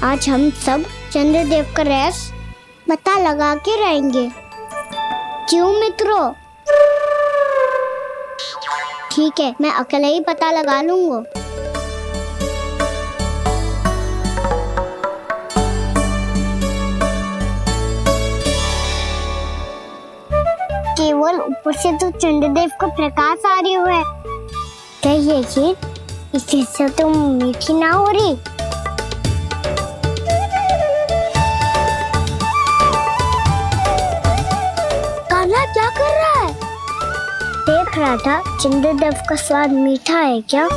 आज हम सब चंद्रदेव का रहस्य पता लगा के रहेंगे। क्यों मित्रों? ठीक है, मैं अकेले ही पता लगा लूंगा। केवल ऊपर से तो चंद्रदेव का प्रकाश आ रही है। क्या ये खीर इससे तो मीठी ना हो रही? कान्हा क्या कर रहा है? देख रहा था चंद्रदेव का स्वाद मीठा है क्या,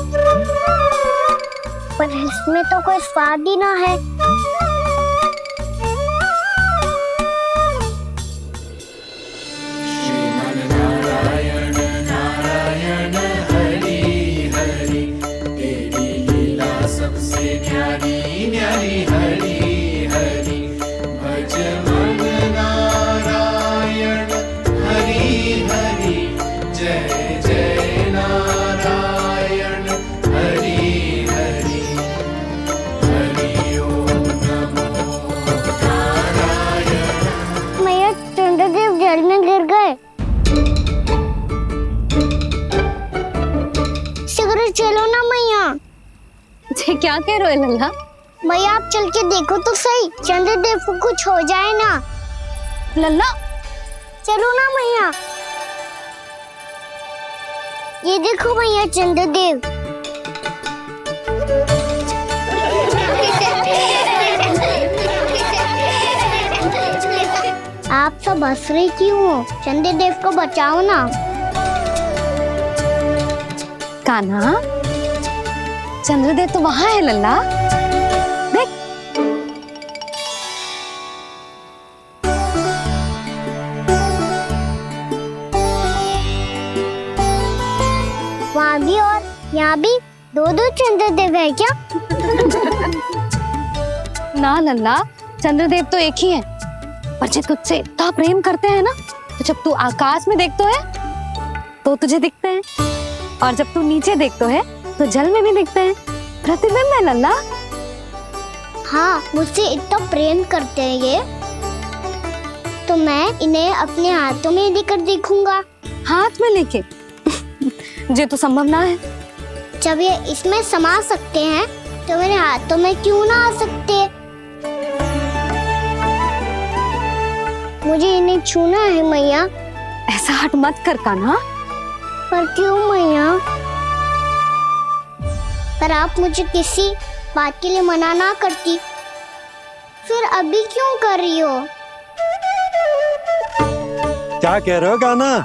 पर इसमें तो कोई स्वाद ही ना है। चलो ना मैया। क्या कह रहे हो लल्ला? मैया आप चल के देखो तो सही, चंद्रदेव को कुछ हो जाए ना। लल्ला चलो ना मैया। ये देखो मैया चंद्रदेव। आप सब हंस रही क्यों हो? चंद्रदेव को बचाओ ना। कान्हा, चंद्रदेव तो वहां है लल्ला, देख। वहाँ भी और यहाँ भी दो चंद्रदेव है क्या? ना लल्ला, चंद्रदेव तो एक ही है। पर जब तुझसे इतना प्रेम करते हैं ना, तो जब तू आकाश में देखतो है तो तुझे दिखते हैं, और जब तू नीचे देखतो है तो जल में भी दिखते हैं। प्रतिबिंब है लल्ला। हाँ, मुझसे इतना प्रेम करते हैं ये, तो मैं इन्हें अपने हाथों में लेकर देखूंगा। हाथ में लेके? ये तो संभव ना है। जब ये इसमें समा सकते हैं तो मेरे हाथों में क्यों ना आ सकते? मुझे इन्हें छूना है मैया। ऐसा हट मत कर कान्हा। पर क्यों मैया? पर आप मुझे किसी बात के लिए मना ना करती, फिर अभी क्यों कर रही हो? क्या कह रहे हो कान्हा?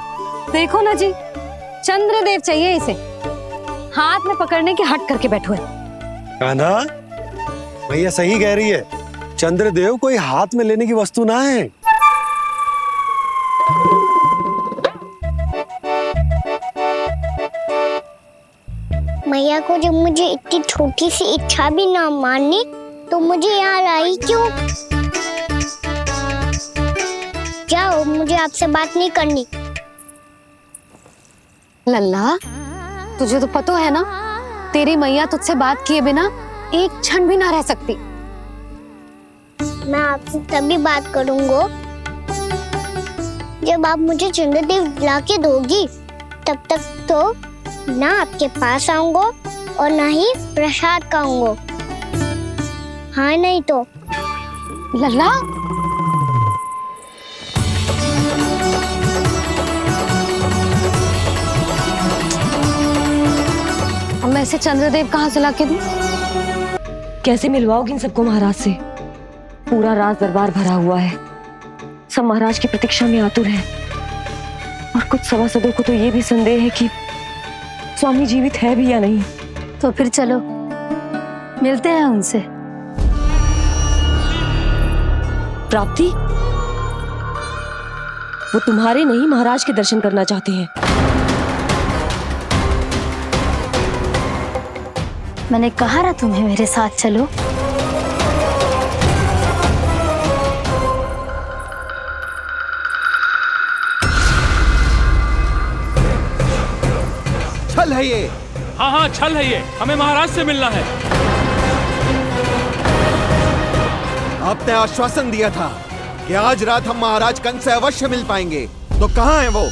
देखो ना जी, चंद्रदेव चाहिए इसे, हाथ में पकड़ने के हट करके बैठो है। कान्हा, भैया सही कह रही है, चंद्रदेव कोई हाथ में लेने की वस्तु ना है। मैया को जब मुझे इतनी छोटी सी इच्छा भी ना माननी, तो मुझे यहाँ लाई क्यों? जाओ, मुझे आपसे बात नहीं करनी। लल्ला, तुझे तो पता है ना, तेरी मैया तुझसे बात किए बिना एक क्षण भी ना रह सकती। मैं आपसे तभी बात करूंगा जब आप मुझे चंद्रदेव ला के दोगी। तब तक तो ना आपके पास आऊंगा और ना ही प्रसाद खाऊंगा। हाँ नहीं तो? लल्ला, अब मैं इसे चंद्रदेव कहाँ से लाके दूं? कैसे मिलवाओगे इन सबको महाराज से? पूरा राज दरबार भरा हुआ है, सब महाराज की प्रतीक्षा में आतुर हैं। और कुछ सभासदों को तो ये भी संदेह है कि स्वामी जीवित है भी या नहीं। तो फिर चलो मिलते हैं उनसे। प्राप्ति, वो तुम्हारे नहीं महाराज के दर्शन करना चाहते हैं। मैंने कहा ना तुम्हें मेरे साथ चलो। छल है ये। हाँ हाँ, छल है ये, हमें महाराज से मिलना है। आपने आश्वासन दिया था कि आज रात हम महाराज कंस से अवश्य मिल पाएंगे, तो कहाँ है वो?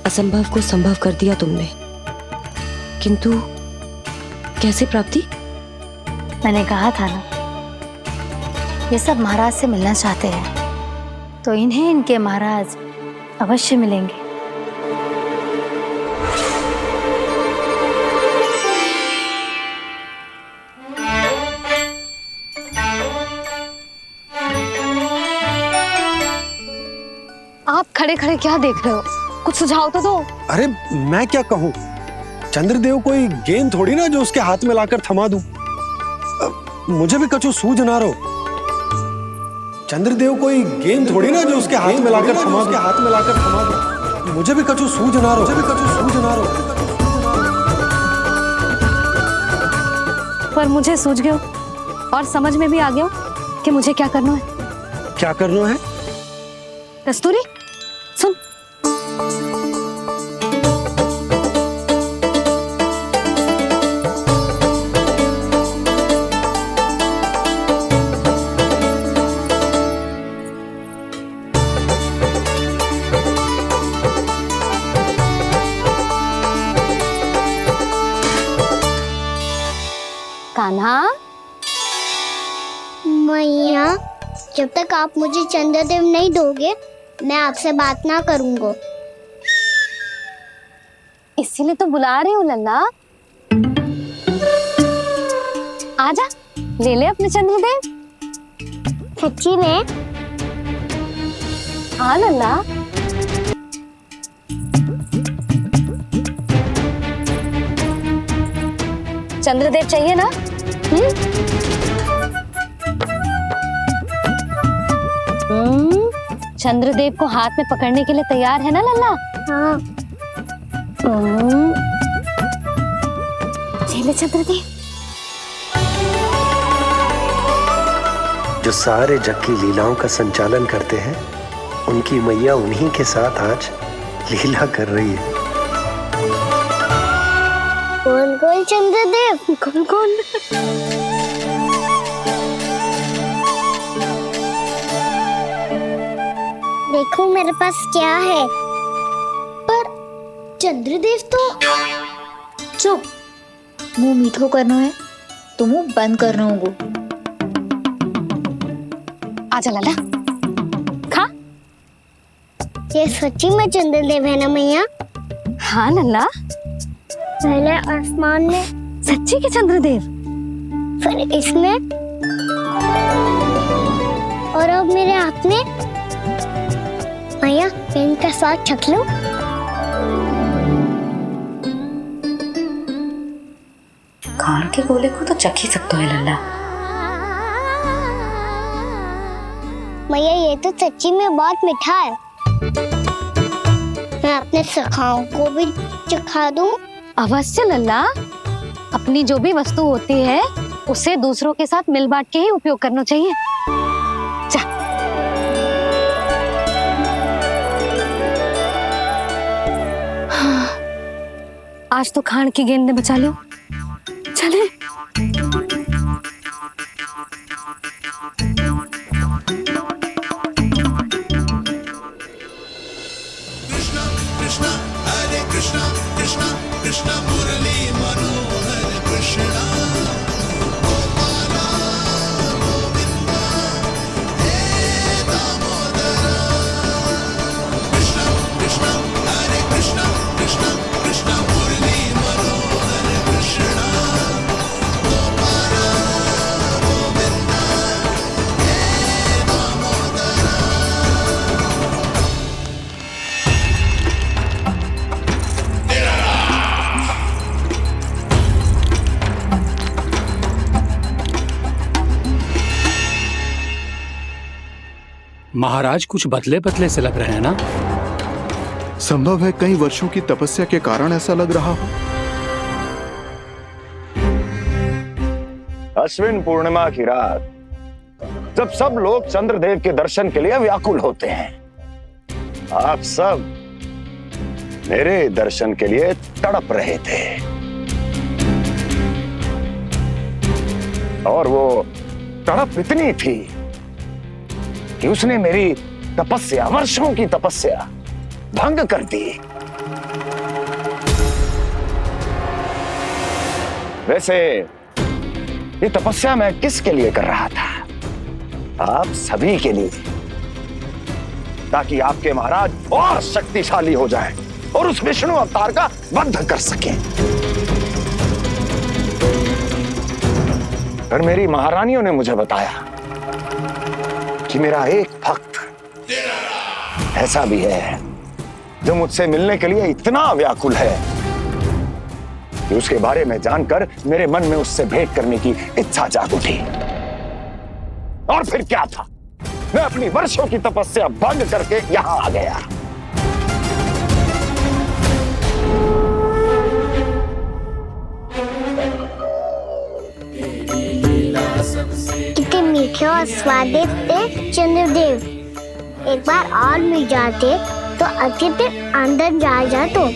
असंभव को संभव कर दिया तुमने, किंतु कैसे प्राप्ति? मैंने कहा था ना, ये सब महाराज से मिलना चाहते हैं, तो इन्हें इनके महाराज अवश्य मिलेंगे। आप खड़े खड़े क्या देख रहे हो? कुछ सुझाव तो दो। अरे मैं क्या कहूँ, चंद्रदेव कोई गेंद थोड़ी ना जो उसके हाथ में लाकर थमा दूं। मुझे भी कछु सूझ ना रहो। चंद्रदेव कोई गेंद थोड़ी ना जो उसके हाथ में लाकर थमा दूं। मुझे भी कछु सूझ ना रहो। पर मुझे सूझ गयो और समझ में भी आ गया कि मुझे क्या करना है। क्या करना है? कस्तूरी सुन, कान्हा। मैया, जब तक आप मुझे चंद्रदेव नहीं दोगे, मैं आपसे बात ना करूंगा। इसीलिए तो बुला रही हूँ लल्ला। आजा, ले ले अपने चंद्रदेव। सच्ची में? हाँ लल्ला। चंद्रदेव चाहिए ना? चंद्रदेव को हाथ में पकड़ने के लिए तैयार है ना लल्ला? हाँ। ले चंद्रदेव। जो सारे जग की लीलाओं का संचालन करते हैं, उनकी मैया उन्हीं के साथ आज लीला कर रही है। कौन कौन चंद्रदेव? कौन कौन? देखो मेरे पास क्या है। पर चंद्रदेव तो चुप, मुंह मीठो करना है तो मुंह बंद करना होगा। आजा लल्ला, खा। ये सच्ची में चंद्रदेव है ना मैया? हाँ लल्ला, पहले आसमान में, सच्ची के चंद्रदेव, फिर इसमें, और अब मेरे हाथ में। मैया, इनका स्वाद चख लो। खान के गोले को तो चख ही सकते है लल्ला। मैया, ये तो सच्ची में बहुत मीठा है। मैं अपने सखाओं को भी चखा दूं? अवश्य लल्ला। अपनी जो भी वस्तु होती है उसे दूसरों के साथ मिल बांट के ही उपयोग करना चाहिए। जा। हाँ, आज तो खान की गेंद ने बचा लो। चले। Krishna महाराज कुछ बदले बदले से लग रहे हैं ना। संभव है कई वर्षों की तपस्या के कारण ऐसा लग रहा हो। अश्विन पूर्णिमा की रात जब सब लोग चंद्रदेव के दर्शन के लिए व्याकुल होते हैं, आप सब मेरे दर्शन के लिए तड़प रहे थे। और वो तड़प इतनी थी कि उसने मेरी तपस्या, वर्षों की तपस्या भंग कर दी। वैसे ये तपस्या मैं किसके लिए कर रहा था? आप सभी के लिए, ताकि आपके महाराज और शक्तिशाली हो जाएं और उस विष्णु अवतार का वध कर सकें। पर मेरी महारानियों ने मुझे बताया कि मेरा एक भक्त ऐसा भी है जो मुझसे मिलने के लिए इतना व्याकुल है कि उसके बारे में जानकर मेरे मन में उससे भेंट करने की इच्छा जाग उठी। और फिर क्या था, मैं अपनी वर्षों की तपस्या भंग करके यहां आ गया। कितने मीठे और स्वादिष्ट थे चंद्रदेव। एक बार और मिल जाते तो अच्छे से अंदर जा तो।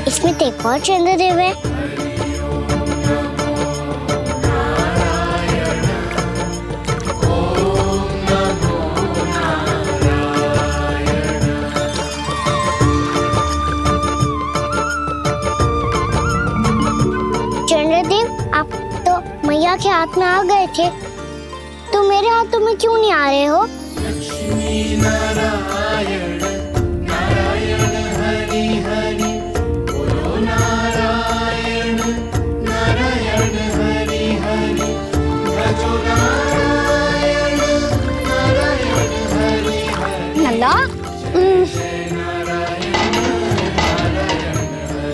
इसमें तो एक और चंद्रदेव है। चंद्रदेव, आप तो मैया के हाथ में आ गए थे, तो मेरे हाथों में क्यों नहीं आ रहे हो? लल्ला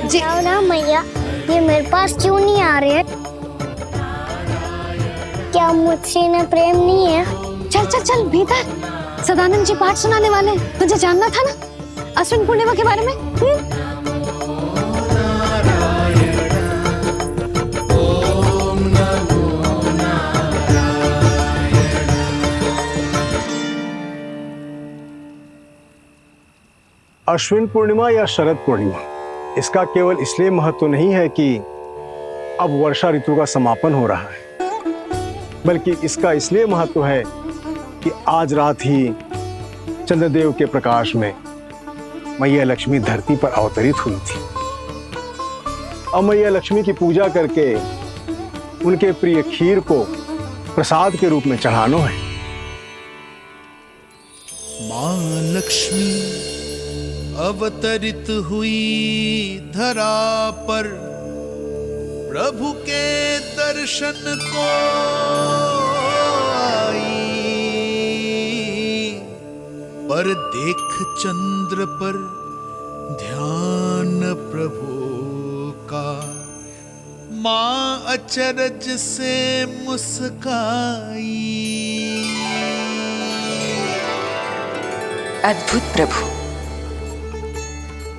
जी, जाओ ना मैया, ये मेरे पास क्यों नहीं आ रहे? क्या मुझसे इन्हें प्रेम नहीं है? चल चल चल भीतर, सदानंद जी पाठ सुनाने वाले हैं। तुझे जानना था ना अश्विन पूर्णिमा के बारे में? अश्विन पूर्णिमा या शरद पूर्णिमा, इसका केवल इसलिए महत्व नहीं है कि अब वर्षा ऋतु का समापन हो रहा है, बल्कि इसका इसलिए महत्व है कि आज रात ही चंद्रदेव के प्रकाश में मैया लक्ष्मी धरती पर अवतरित हुई थी। अब मैया लक्ष्मी की पूजा करके उनके प्रिय खीर को प्रसाद के रूप में चढ़ाना है। माँ लक्ष्मी अवतरित हुई धरा पर, प्रभु के दर्शन को आई, पर देख चंद्र पर ध्यान प्रभु का, माँ अचरज से मुस्काई। अद्भुत प्रभु,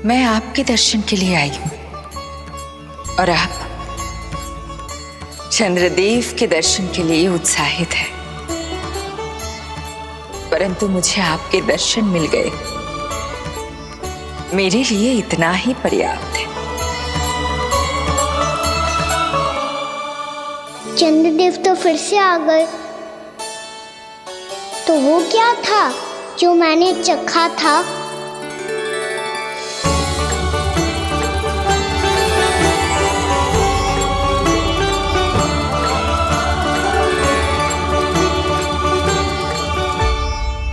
मैं आपके दर्शन के लिए आई हूं और आप चंद्रदेव के दर्शन के लिए उत्साहित है, परंतु मुझे आपके दर्शन मिल गए, मेरे लिए इतना ही पर्याप्त है। चंद्रदेव तो फिर से आ गए। तो वो क्या था जो मैंने चखा था?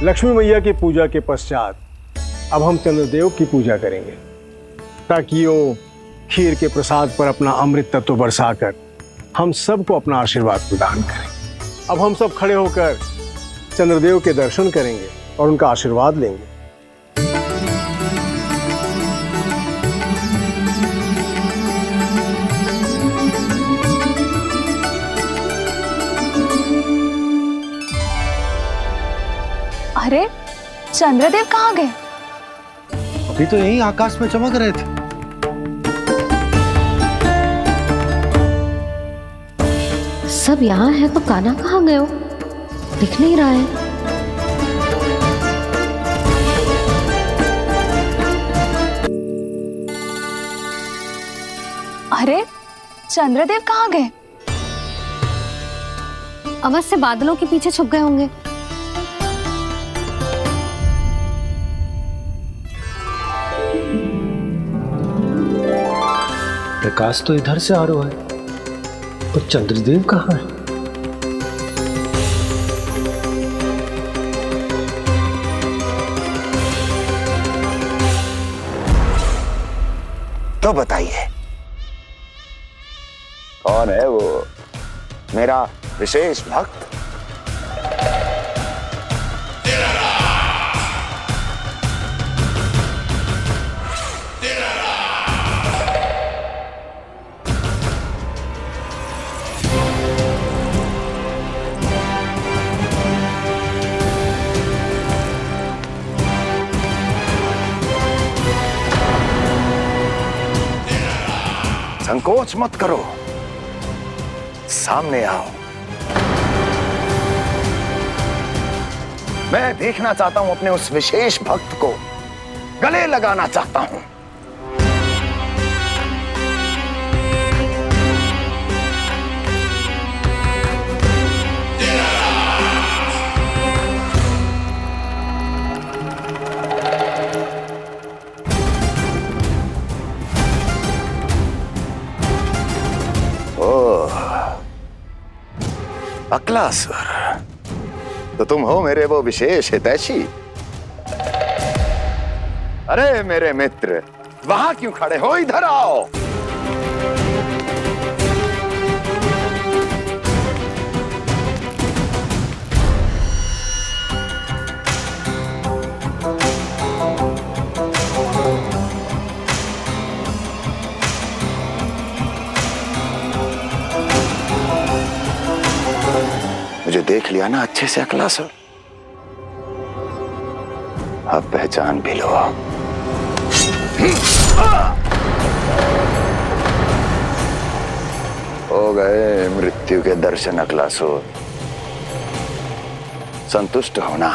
लक्ष्मी मैया की पूजा के पश्चात अब हम चंद्रदेव की पूजा करेंगे, ताकि वो खीर के प्रसाद पर अपना अमृत तत्व बरसाकर हम सबको अपना आशीर्वाद प्रदान करें। अब हम सब खड़े होकर चंद्रदेव के दर्शन करेंगे और उनका आशीर्वाद लेंगे। अरे चंद्रदेव कहाँ गए? अभी तो यहीं आकाश में चमक रहे थे। सब यहाँ है तो कान्हा कहाँ गए हो? दिख नहीं रहा है। अरे चंद्रदेव कहाँ गए? अवश्य बादलों के पीछे छुप गए होंगे। प्रकाश तो इधर से आ रहा है, पर चंद्रदेव कहाँ है? तो बताइए कौन है वो मेरा विशेष भक्त? संकोच मत करो, सामने आओ। मैं देखना चाहता हूं अपने उस विशेष भक्त को, गले लगाना चाहता हूं। अक्लासुर, तो तुम हो मेरे वो विशेष हितैषी। अरे मेरे मित्र, वहां क्यों खड़े हो? इधर आओ। मुझे देख लिया ना अच्छे से अक्लासुर? अब पहचान भी लो। हो गए मृत्यु के दर्शन अक्लासुर, संतुष्ट होना।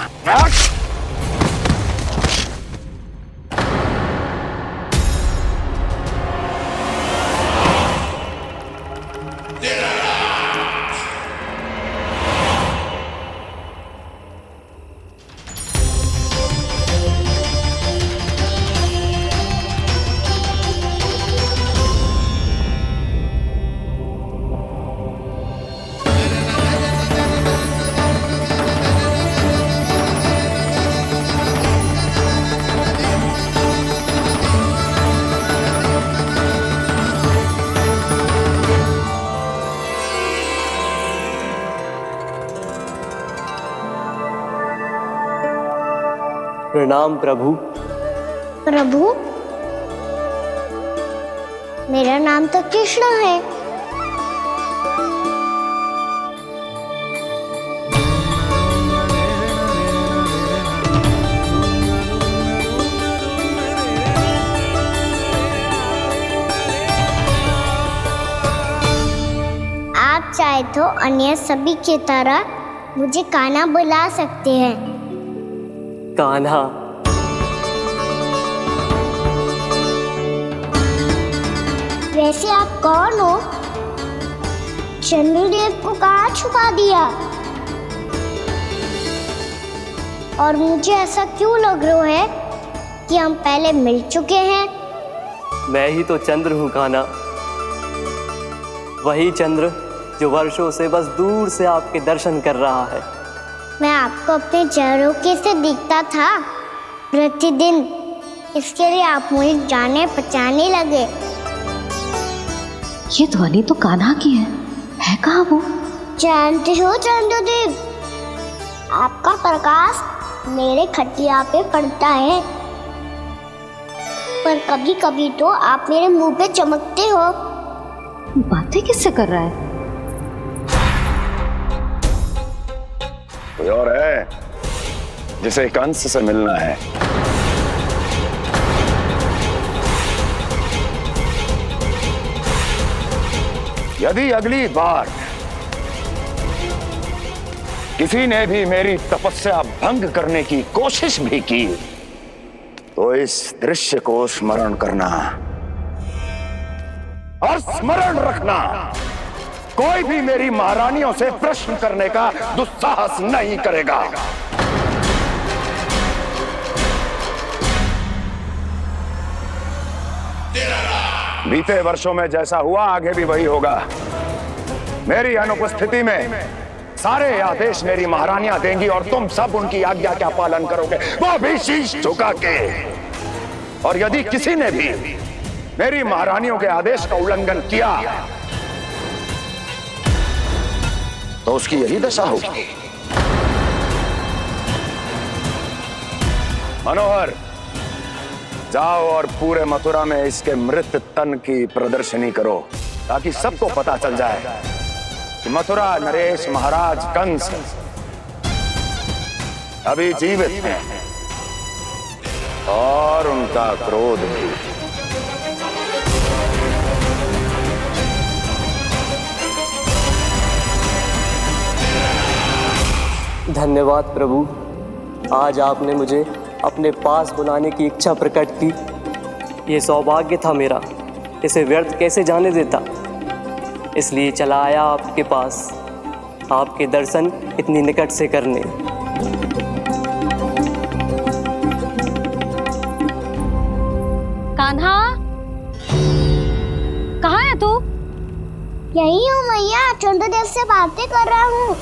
प्रणाम प्रभु। प्रभु, मेरा नाम तो कृष्ण है। आप चाहे तो अन्य सभी की तरह मुझे कान्हा बुला सकते हैं। कान्हा? वैसे आप कौन हो? चंद्रदेव को कहाँ छुपा दिया? और मुझे ऐसा क्यों लग रहा है कि हम पहले मिल चुके हैं? मैं ही तो चंद्र हूँ कान्हा, वही चंद्र जो वर्षों से बस दूर से आपके दर्शन कर रहा है। मैं आपको अपने झरोखे से दिखता था प्रतिदिन, इसके लिए आप मुझे जाने पहचाने लगे। ये ध्वनि तो कान्हा की है कहाँ वो? जानते हो चंद्रदेव, आपका प्रकाश मेरे खटिया पे पड़ता है, पर कभी कभी तो आप मेरे मुंह पे चमकते हो। बातें किससे कर रहा है? कोई और है जिसे कंस से मिलना है? यदि अगली बार किसी ने भी मेरी तपस्या भंग करने की कोशिश भी की तो इस दृश्य को स्मरण करना और स्मरण रखना, कोई भी मेरी महारानियों से प्रश्न करने का दुस्साहस नहीं करेगा। बीते वर्षों में जैसा हुआ आगे भी वही होगा। मेरी अनुपस्थिति में सारे आदेश मेरी महारानियां देंगी और तुम सब उनकी आज्ञा का पालन करोगे, वो भी शीश झुका के। और यदि किसी ने भी मेरी महारानियों के आदेश का उल्लंघन किया तो उसकी यही दशा होगी। मनोहर, जाओ और पूरे मथुरा में इसके मृत तन की प्रदर्शनी करो ताकि सबको पता चल जाए कि मथुरा नरेश महाराज कंस अभी जीवित हैं और उनका क्रोध भी। धन्यवाद प्रभु, आज आपने मुझे अपने पास बुलाने की इच्छा प्रकट की। ये सौभाग्य था मेरा, इसे व्यर्थ कैसे जाने देता। इसलिए चला आया आपके पास, आपके दर्शन इतनी निकट से करने। कान्हा, कहाँ है तू? यही हूँ मैया, चंद्रदेव से बातें कर रहा हूँ।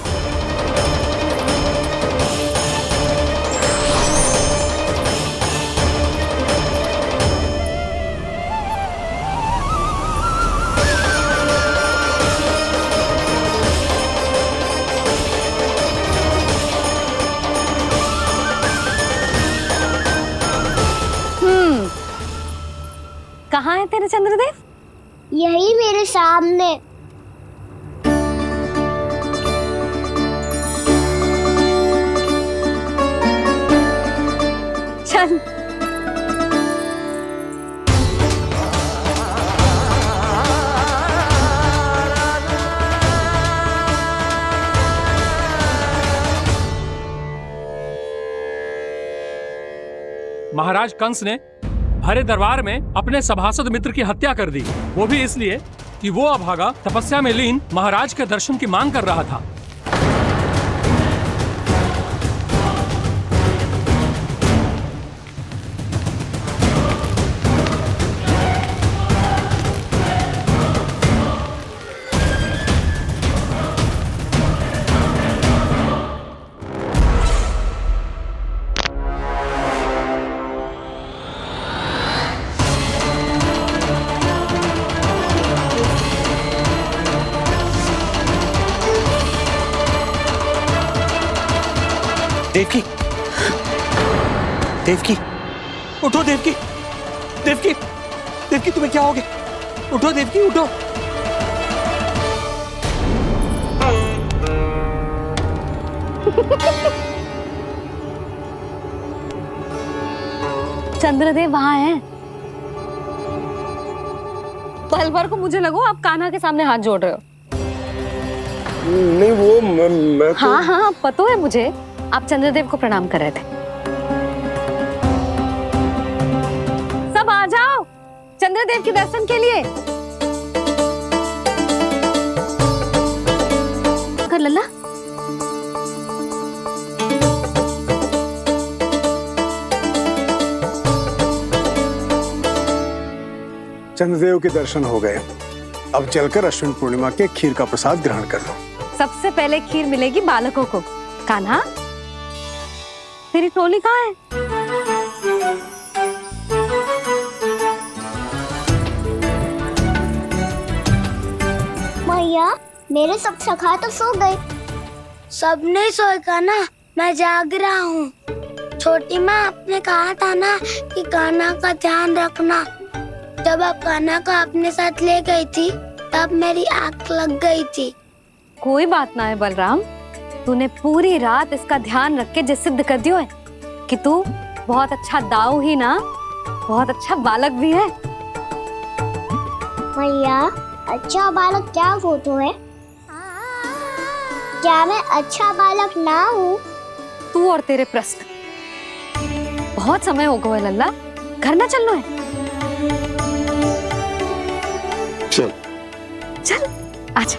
कहाँ है तेरे चंद्रदेव? यही मेरे सामने। चल। महाराज कंस ने भरे दरबार में अपने सभासद मित्र की हत्या कर दी, वो भी इसलिए कि वो अभागा तपस्या में लीन महाराज के दर्शन की मांग कर रहा था। देवकी, देवकी, उठो देवकी, देवकी, देवकी तुम्हें क्या हो गया? उठो देवकी, उठो। चंद्रदेव वहां हैं। पल भर को मुझे लगो आप कान्हा के सामने हाथ जोड़ रहे हो। नहीं, वो मैं तो... हाँ हाँ, पता है मुझे, आप चंद्रदेव को प्रणाम कर रहे थे। सब आ जाओ चंद्रदेव के दर्शन के लिए। कर लल्ला। चंद्रदेव के दर्शन हो गए, अब चलकर अश्विन पूर्णिमा के खीर का प्रसाद ग्रहण कर लो। सबसे पहले खीर मिलेगी बालकों को। कान्हा, तेरी टोली कहाँ है? मैया, मेरे सब सखा तो सो गए। सब नहीं सोए कान्हा, मैं जाग रहा हूँ। छोटी माँ, आपने कहा था ना कि कान्हा का ध्यान रखना। जब आप कान्हा को अपने साथ ले गई थी तब मेरी आँख लग गई थी। कोई बात ना है बलराम, तूने पूरी रात इसका ध्यान रख के जिस सिद्ध कर दियो है कि तू बहुत अच्छा दाऊ ही ना, बहुत अच्छा बालक भी है। भैया, अच्छा बालक क्या फोटो है? क्या मैं अच्छा बालक ना हूँ? तू और तेरे प्रश्न। बहुत समय हो गया लल्ला, घर ना चलना है। चल चल आजा।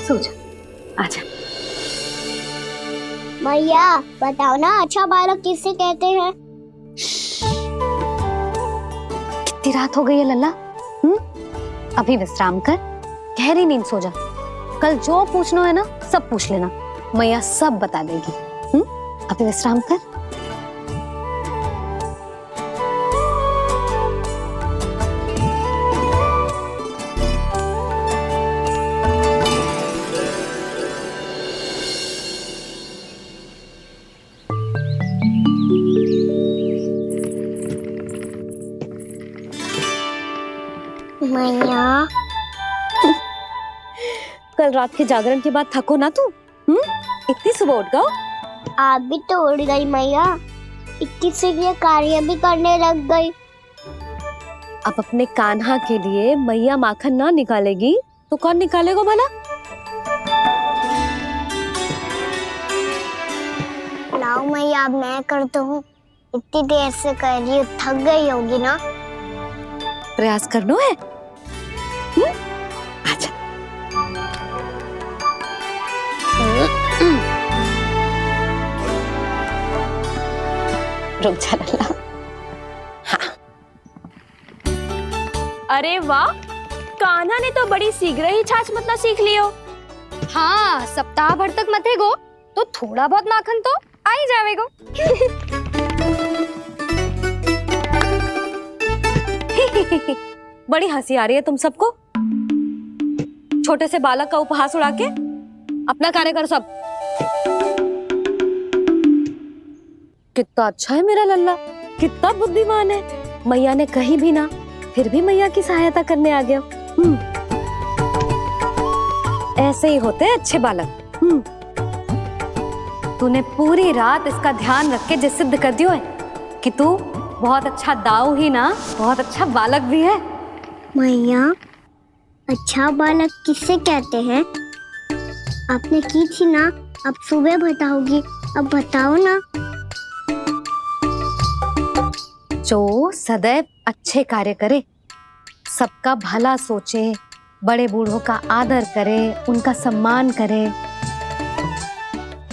सो जा, आजा। भैया बताओ ना, अच्छा बालक किसे कहते हैं? कितनी रात हो गई है लल्ला? अभी विश्राम कर, गहरी नींद सो जा। कल जो पूछना है ना सब पूछ लेना, मैया सब बता देगी। अभी विश्राम कर। मैया, कल रात के जागरण के बाद थको ना तू? इतनी सुबह उठ गओ? आप भी तो उड़ गई मैया, इतनी से लिए कार्य भी करने लग गई। अब अपने कान्हा के लिए मैया माखन ना निकालेगी तो कौन निकालेगा भला? लाओ मैया, अब मैं करता हूँ। इतनी देर से कर रही हूँ, थक गई होगी ना? प्रयास करना है। आजा। रुक जा लल्ला। हाँ। अरे वाह, कान्हा ने तो बड़ी शीघ्र ही छाछ मतना सीख लियो। हाँ, सप्ताह भर तक मते गो तो थोड़ा बहुत माखन तो आ ही जावेगो। बड़ी हंसी आ रही है तुम सबको। छोटे से बालक का उपहास उड़ा के अपना कार्य करो सब। कितना अच्छा है मेरा लल्ला, कितना बुद्धिमान है। मैया ने कही भी ना, फिर भी मैया की सहायता करने आ गया। ऐसे ही होते हैं अच्छे बालक। तूने पूरी रात इसका ध्यान रख के जिस सिद्ध कर दियो है कि तू बहुत अच्छा दाऊ ही ना, बहुत अच्छा बालक भी है। मैया, अच्छा बालक किसे कहते हैं? आपने की थी ना, अब सुबह बताओगी। अब बताओ ना। जो सदैव अच्छे कार्य करे, सबका भला सोचे, बड़े बूढ़ों का आदर करे, उनका सम्मान करे,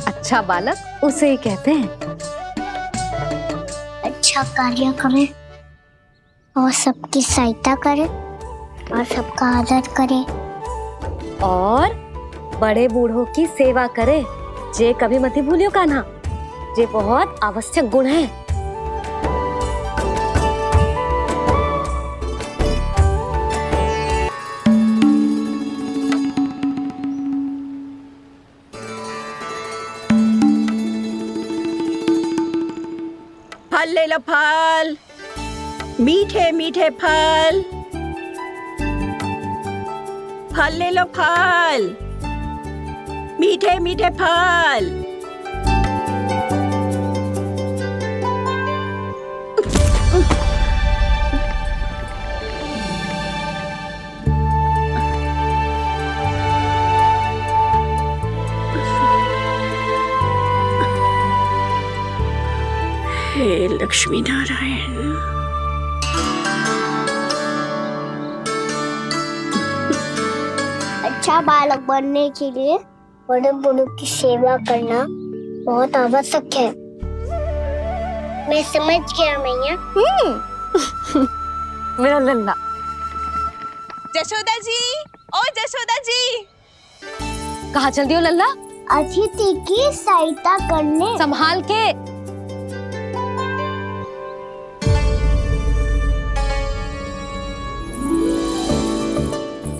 अच्छा बालक उसे ही कहते हैं। अच्छा कार्य करे और सबकी सहायता करे और सबका आदर करे और बड़े बूढ़ों की सेवा करे। जे कभी मत भूलियो कान्हा, जे बहुत आवश्यक गुण है। फल ले लो, फल, मीठे मीठे फल। फल ले लो, फल, मीठे मीठे फल। हे लक्ष्मी नारायण। अच्छा बालक बनने के लिए बड़े बूढ़ों की सेवा करना बहुत आवश्यक है। मैं समझ गया मैया। मेरा लल्ला। जशोदा जी, ओ जशोदा जी। कहाँ चल दियो लल्ला? अतिथि की सहायता करने। संभाल के।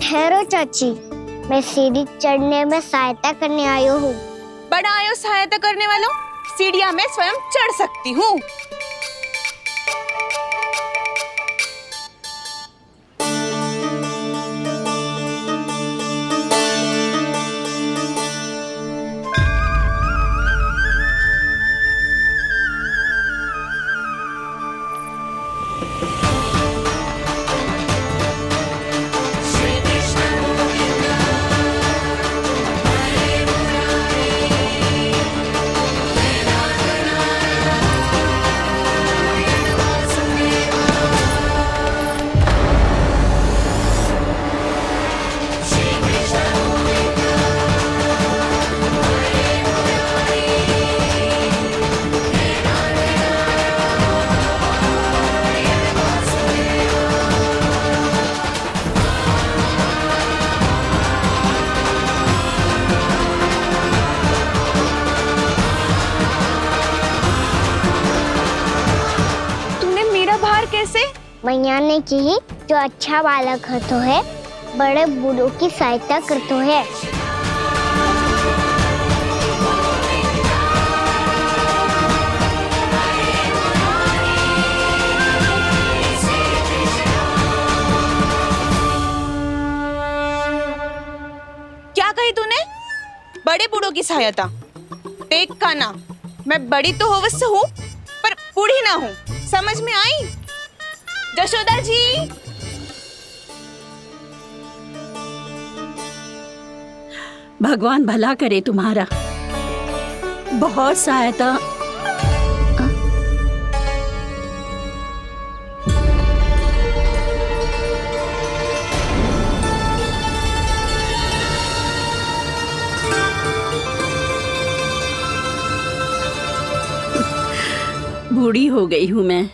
ठहरो चाची, मैं सीढ़ी चढ़ने में सहायता करने आई हूँ। बड़ा आयो सहायता करने वालों, सीढ़ियां मैं स्वयं चढ़ सकती हूँ। मैया ने की जो अच्छा बालक होतो है बड़े बूढ़ों की सहायता करतो है। क्या कही तूने? बड़े बूढ़ों की सहायता? देख काना, मैं बड़ी तो अवश्य हूँ पर बूढ़ी ना हूँ, समझ में आई? जशोदा जी, भगवान भला करे तुम्हारा। बहुत सहायता। बूढ़ी हो गई हूँ मैं,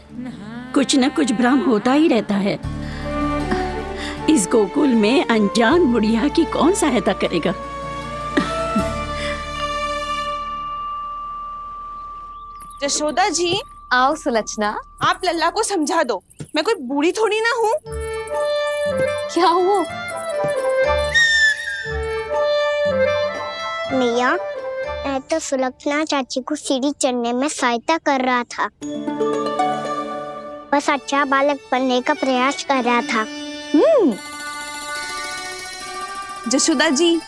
कुछ न कुछ भ्रम होता ही रहता है। इस गोकुल में अनजान बुढ़िया की कौन सहायता करेगा? जशोदा जी, आओ सुलक्षणा। आप लल्ला को समझा दो, मैं कोई बूढ़ी थोड़ी ना हूँ। क्या हुआ? मैया, मैं तो सुलक्षणा चाची को सीढ़ी चढ़ने में सहायता कर रहा था, बस अच्छा बालक बनने का प्रयास कर रहा था। जशोदा जी,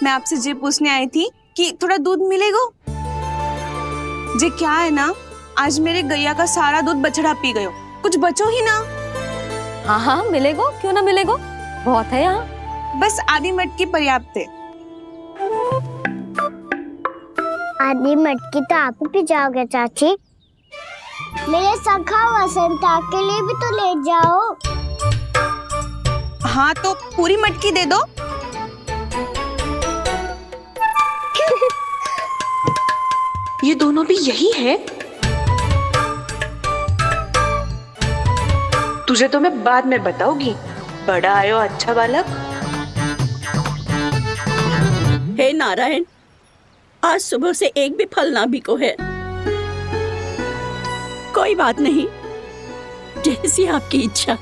मैं आपसे ये पूछने आई थी कि थोड़ा दूध मिलेगा? जे क्या है ना, आज मेरे गैया का सारा दूध बछड़ा पी गयो, कुछ बचो ही ना। हाँ हाँ मिलेगो, क्यों ना मिलेगो, बहुत है यहाँ। बस आधी मटकी पर्याप्त है। आधी मटकी तो आप ही पी जाओगे चाची, मेरे सखा वसंता के लिए भी तो ले जाओ। हाँ तो पूरी मटकी दे दो। ये दोनों भी यही है? तुझे तो मैं बाद में बताऊंगी। बड़ा आयो अच्छा बालक। हे नारायण, आज सुबह से एक भी फल ना बिको है। कोई बात नहीं, जैसी आपकी इच्छा,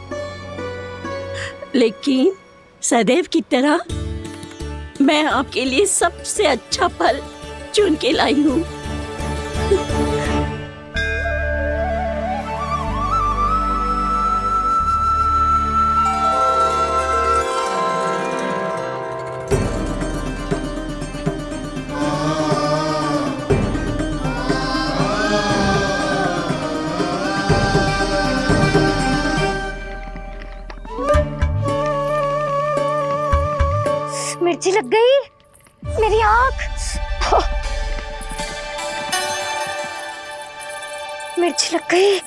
लेकिन सदैव की तरह मैं आपके लिए सबसे अच्छा फल चुन के लाई हूँ। मिर्ची लग गई मेरी आँख। मिर्ची लग गई।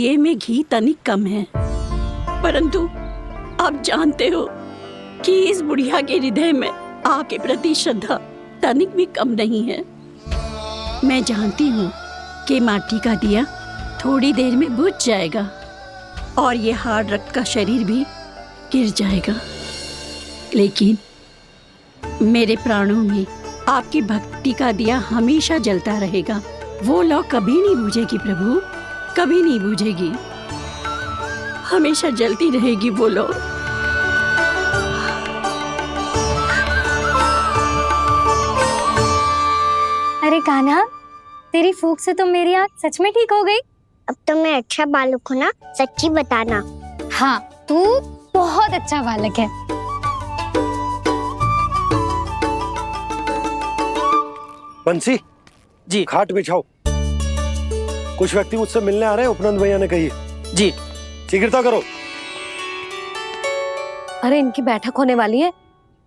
दिए में घी तनिक कम है, परंतु आप जानते हो कि इस बुढ़िया के हृदय में आपके प्रति श्रद्धा तनिक भी कम नहीं है। मैं जानती हूँ कि माटी का दिया थोड़ी देर में बुझ जाएगा और ये हार्ड रक्त का शरीर भी गिर जाएगा, लेकिन मेरे प्राणों में आपकी भक्ति का दिया हमेशा जलता रहेगा। वो लौ कभी नहीं बुझेगी प्रभु, कभी नहीं बुझेगी, हमेशा जलती रहेगी वो लौ। अरे कान्हा, तेरी फूंक से तो मेरी आँख सच में ठीक हो गई। अब तो मैं अच्छा बालक हूँ ना, सच्ची बताना। हाँ, तू बहुत अच्छा बालक है। बंसी जी, खाट बिछाओ। कुछ व्यक्ति मुझसे मिलने आ रहे हैं, उपनंद भैया ने कही है। जी, शीघ्रता करो। अरे इनकी बैठक होने वाली है,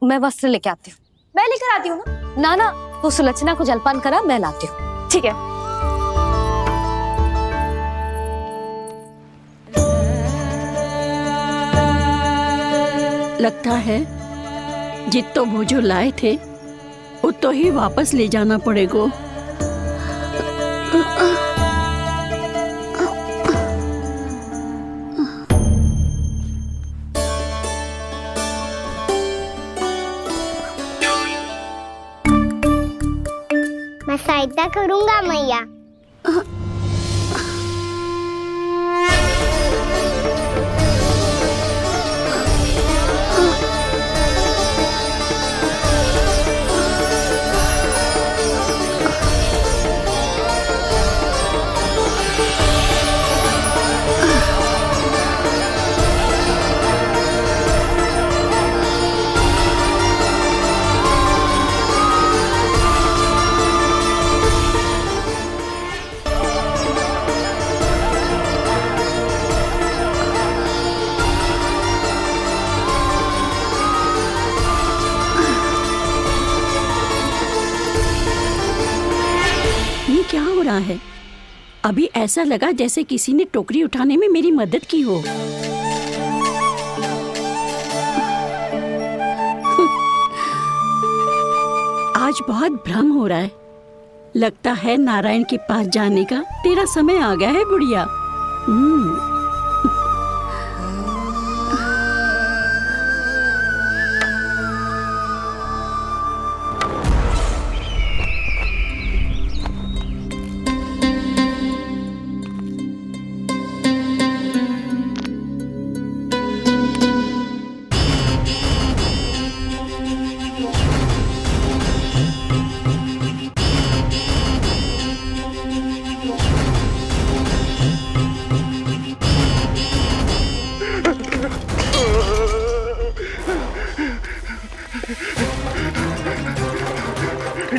मैं वस्त्र लेके आती हूँ। मैं लेकर आती हूँ ना। ना ना, तो सुलक्षणा को जलपान करा, मैं लाती हूँ। ठीक है। लगता है जितो भोजो लाए थे उतो ही वापस ले जाना पड़ेगा। मैं सहायता करूंगा मैया। क्या हो रहा है? अभी ऐसा लगा जैसे किसी ने टोकरी उठाने में मेरी मदद की हो। आज बहुत भ्रम हो रहा है। लगता है नारायण के पास जाने का तेरा समय आ गया है बुढ़िया।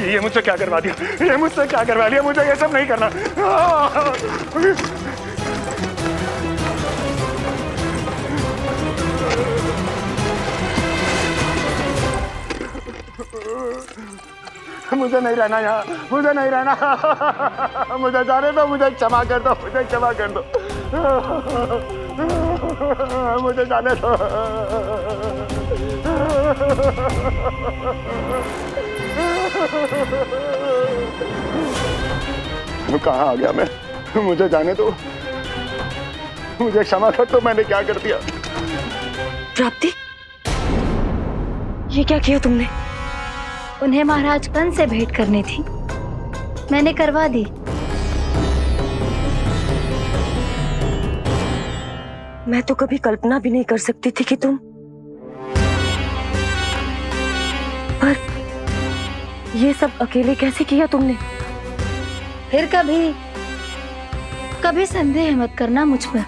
ये मुझसे क्या करवा दिया, ये मुझसे क्या करवा दिया, मुझे ये सब नहीं करना। मुझे नहीं रहना यहाँ, मुझे नहीं रहना, मुझे जाने दो, मुझे क्षमा कर दो, मुझे क्षमा कर दो, मुझे जाने दो। कहाँ आ गया मैं? मुझे जाने दो, मुझे क्षमा कर दो, मैंने क्या कर दिया? प्राप्ति, ये क्या किया तुमने? उन्हें महाराज कंस से भेंट करनी थी, मैंने करवा दी। मैं तो कभी कल्पना भी नहीं कर सकती थी कि तुम, पर ये सब अकेले कैसे किया तुमने? फिर कभी कभी संदेह मत करना मुझ पर।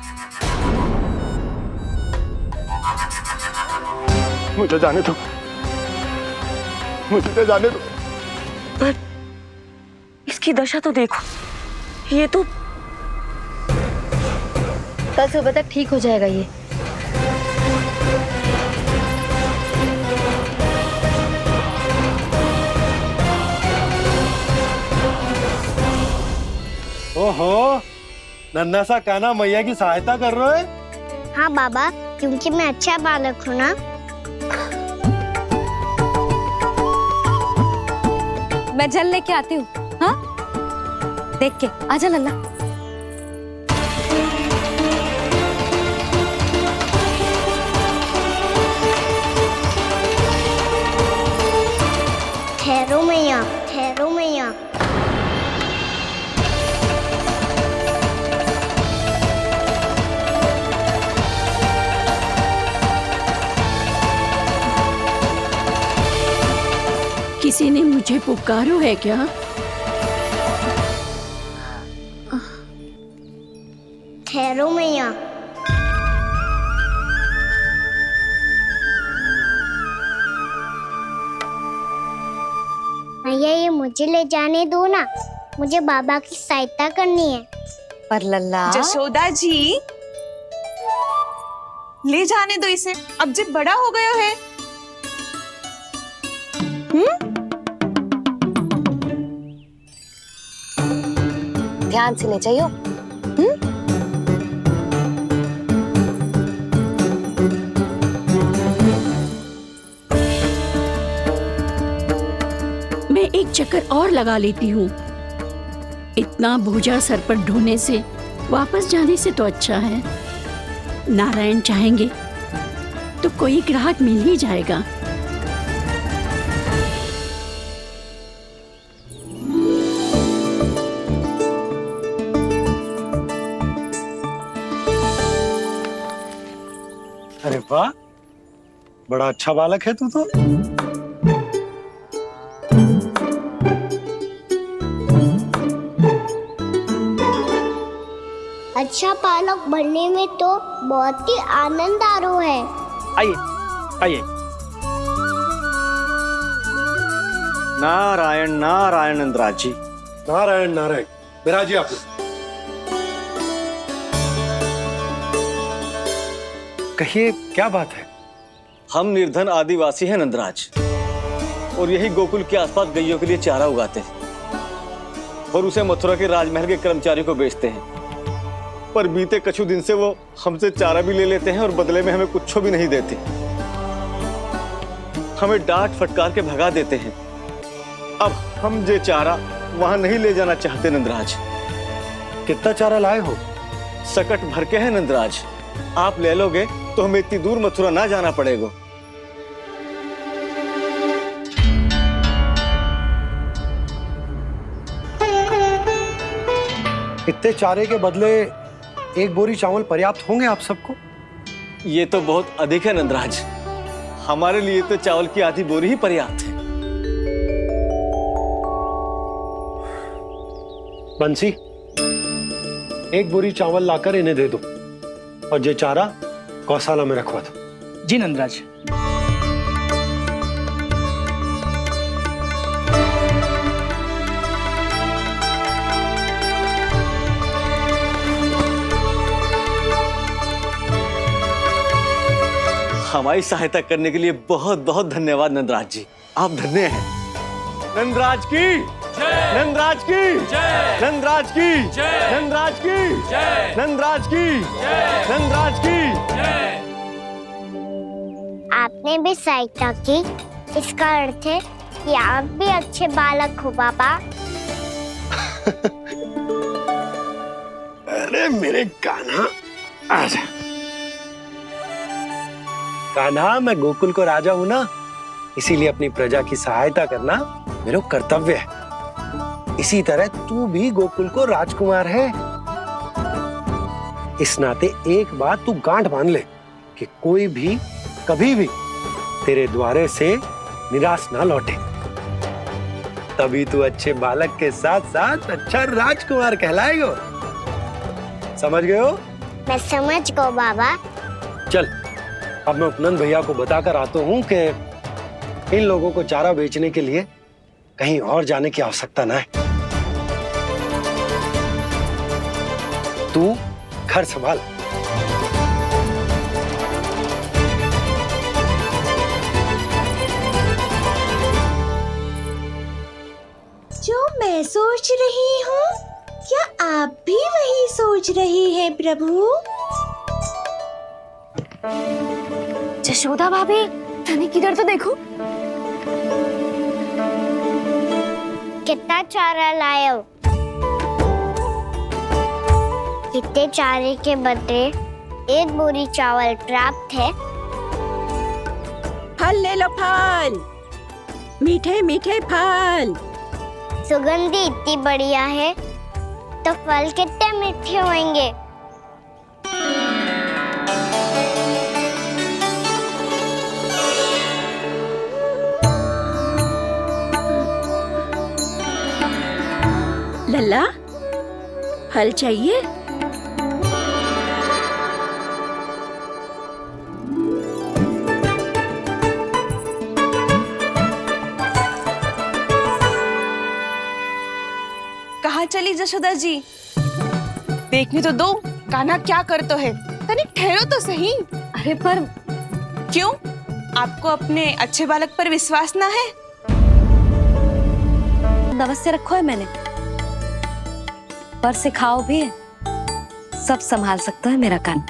मुझे जाने दो, मुझे जाने दो। पर इसकी दशा तो देखो, ये तो कल सुबह तक ठीक हो जाएगा ये। ओहो, नन्हा सा कान्हा मैया की सहायता कर रहे हो? हाँ बाबा, क्योंकि मैं अच्छा बालक हूँ ना। मैं जल लेके आती हूँ। हाँ, देख के आजा लल्ला। ठहरो मैया, ठहरो मैया। किसी ने मुझे पुकारो है क्या? ठहरो मैया। मैया, ये मुझे ले जाने दो ना, मुझे बाबा की सहायता करनी है। पर लल्ला। जशोदा जी, ले जाने दो इसे, अब जब बड़ा हो गया है। ध्यान से ले जाइयो। मैं एक चक्कर और लगा लेती हूँ। इतना बोझा सर पर ढोने से वापस जाने से तो अच्छा है। नारायण चाहेंगे तो कोई ग्राहक मिल ही जाएगा। अरे वाह, बड़ा अच्छा बालक है तू तो। अच्छा बालक बनने में तो बहुत ही आनंद आ रहा है। आइए आइए। नारायण नारायण नंदराज जी। नारायण नारायण। विराजी आप। कहिए क्या बात है? हम निर्धन आदिवासी हैं नंदराज, और यही गोकुल के आसपास गैयों के लिए चारा उगाते हैं और उसे मथुरा के राजमहल के कर्मचारियों को बेचते हैं। पर बीते कुछ दिन से वो हमसे चारा भी ले लेते हैं और बदले में हमें कुछ भी नहीं देते। हमें डांट फटकार के भगा देते हैं। अब हम ये चारा वहां नहीं ले जाना चाहते नंदराज। कितना चारा लाए हो? सकट भर के है नंदराज। आप ले लोगे तो हमें इतनी दूर मथुरा ना जाना पड़ेगा। इतने चारे के बदले एक बोरी चावल पर्याप्त होंगे आप सबको? ये तो बहुत अधिक है नंदराज। हमारे लिए तो चावल की आधी बोरी ही पर्याप्त है। बंसी, एक बोरी चावल लाकर इन्हें दे दो और ये चारा गौशाला में रखवा दो। जी नंदराज। हमारी सहायता करने के लिए बहुत बहुत धन्यवाद नंदराज जी। आप धन्य हैं। नंदराज की जय, नंदराज की जय, नंदराज की जय, नंदराज की जय, नंदराज की जय, नंदराज की जय। आपने भी सहायता की, इसका अर्थ है कि आप भी अच्छे बालक हो बाबा। अरे मेरे कान्हा, आजा। कान्हा, मैं गोकुल को राजा हूं ना, इसीलिए अपनी प्रजा की सहायता करना मेरा कर्तव्य है। इसी तरह तू भी गोकुल को राजकुमार है। इस नाते एक बात तू गांठ बांध ले कि कोई भी कभी भी तेरे द्वारे से निराश ना लौटे। तभी तू अच्छे बालक के साथ साथ अच्छा राजकुमार कहलाएगा। समझ गए हो? मैं समझ गया बाबा। चल, अब मैं उपनंद भैया को बताकर आता हूँ कि इन लोगों को चारा बेचने के लिए कहीं और जाने की आवश्यकता ना है। तू घर संभाल। जो मैं सोच रही हूँ, क्या आप भी वही सोच रही हैं प्रभु? जशोदा भाभी, तनिक इधर तो देखो। कितना चारा लाए हो? कितने चारे के बदले 1 बोरी चावल प्राप्त है। फल ले लो, फल, मीठे मीठे फल। सुगंधी इतनी बढ़िया है तो फल कितने मीठे होंगे। लल्ला, फल चाहिए? कहाँ चली जशोदा जी? देखने तो दो कान्हा क्या करते है। तनिक ठहरो तो सही। अरे पर क्यों? आपको अपने अच्छे बालक पर विश्वास ना है? अवश्य रखो है मैंने, पर सिखाओ भी है। सब संभाल सकता है मेरा कान।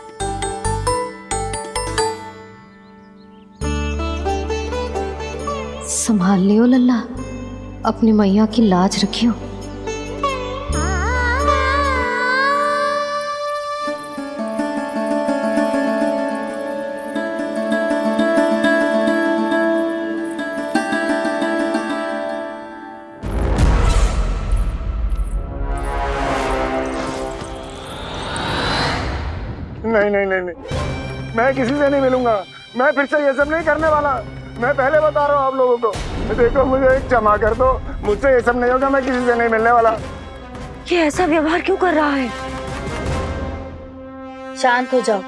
संभाल लियो लल्ला, अपनी मैया की लाज रखियो। नहीं नहीं नहीं नहीं, मैं किसी से नहीं मिलूंगा। मैं फिर से ये सब नहीं करने वाला। मैं पहले बता रहा हूँ आप लोगों को। देखो, मुझे एक क्षमा कर दो, मुझसे ये सब नहीं होगा। मैं किसी से नहीं मिलने वाला। ये ऐसा व्यवहार क्यों कर रहा है? शांत हो जाओ,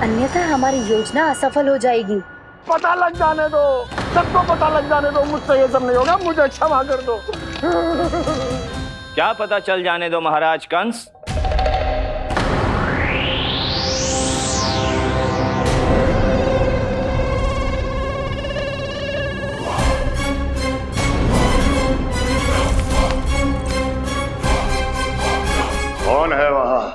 अन्यथा हमारी योजना असफल हो जाएगी। पता लग जाने दो, सबको पता लग जाने दो। मुझसे ये सब नहीं होगा, मुझे क्षमा कर दो। क्या पता चल जाने दो महाराज कंस? कौन है वहां?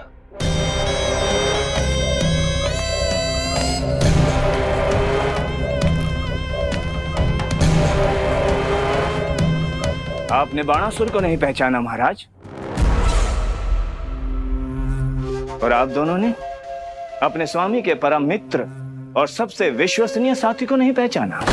आपने बाणासुर को नहीं पहचाना महाराज, और आप दोनों ने अपने स्वामी के परम मित्र और सबसे विश्वसनीय साथी को नहीं पहचाना।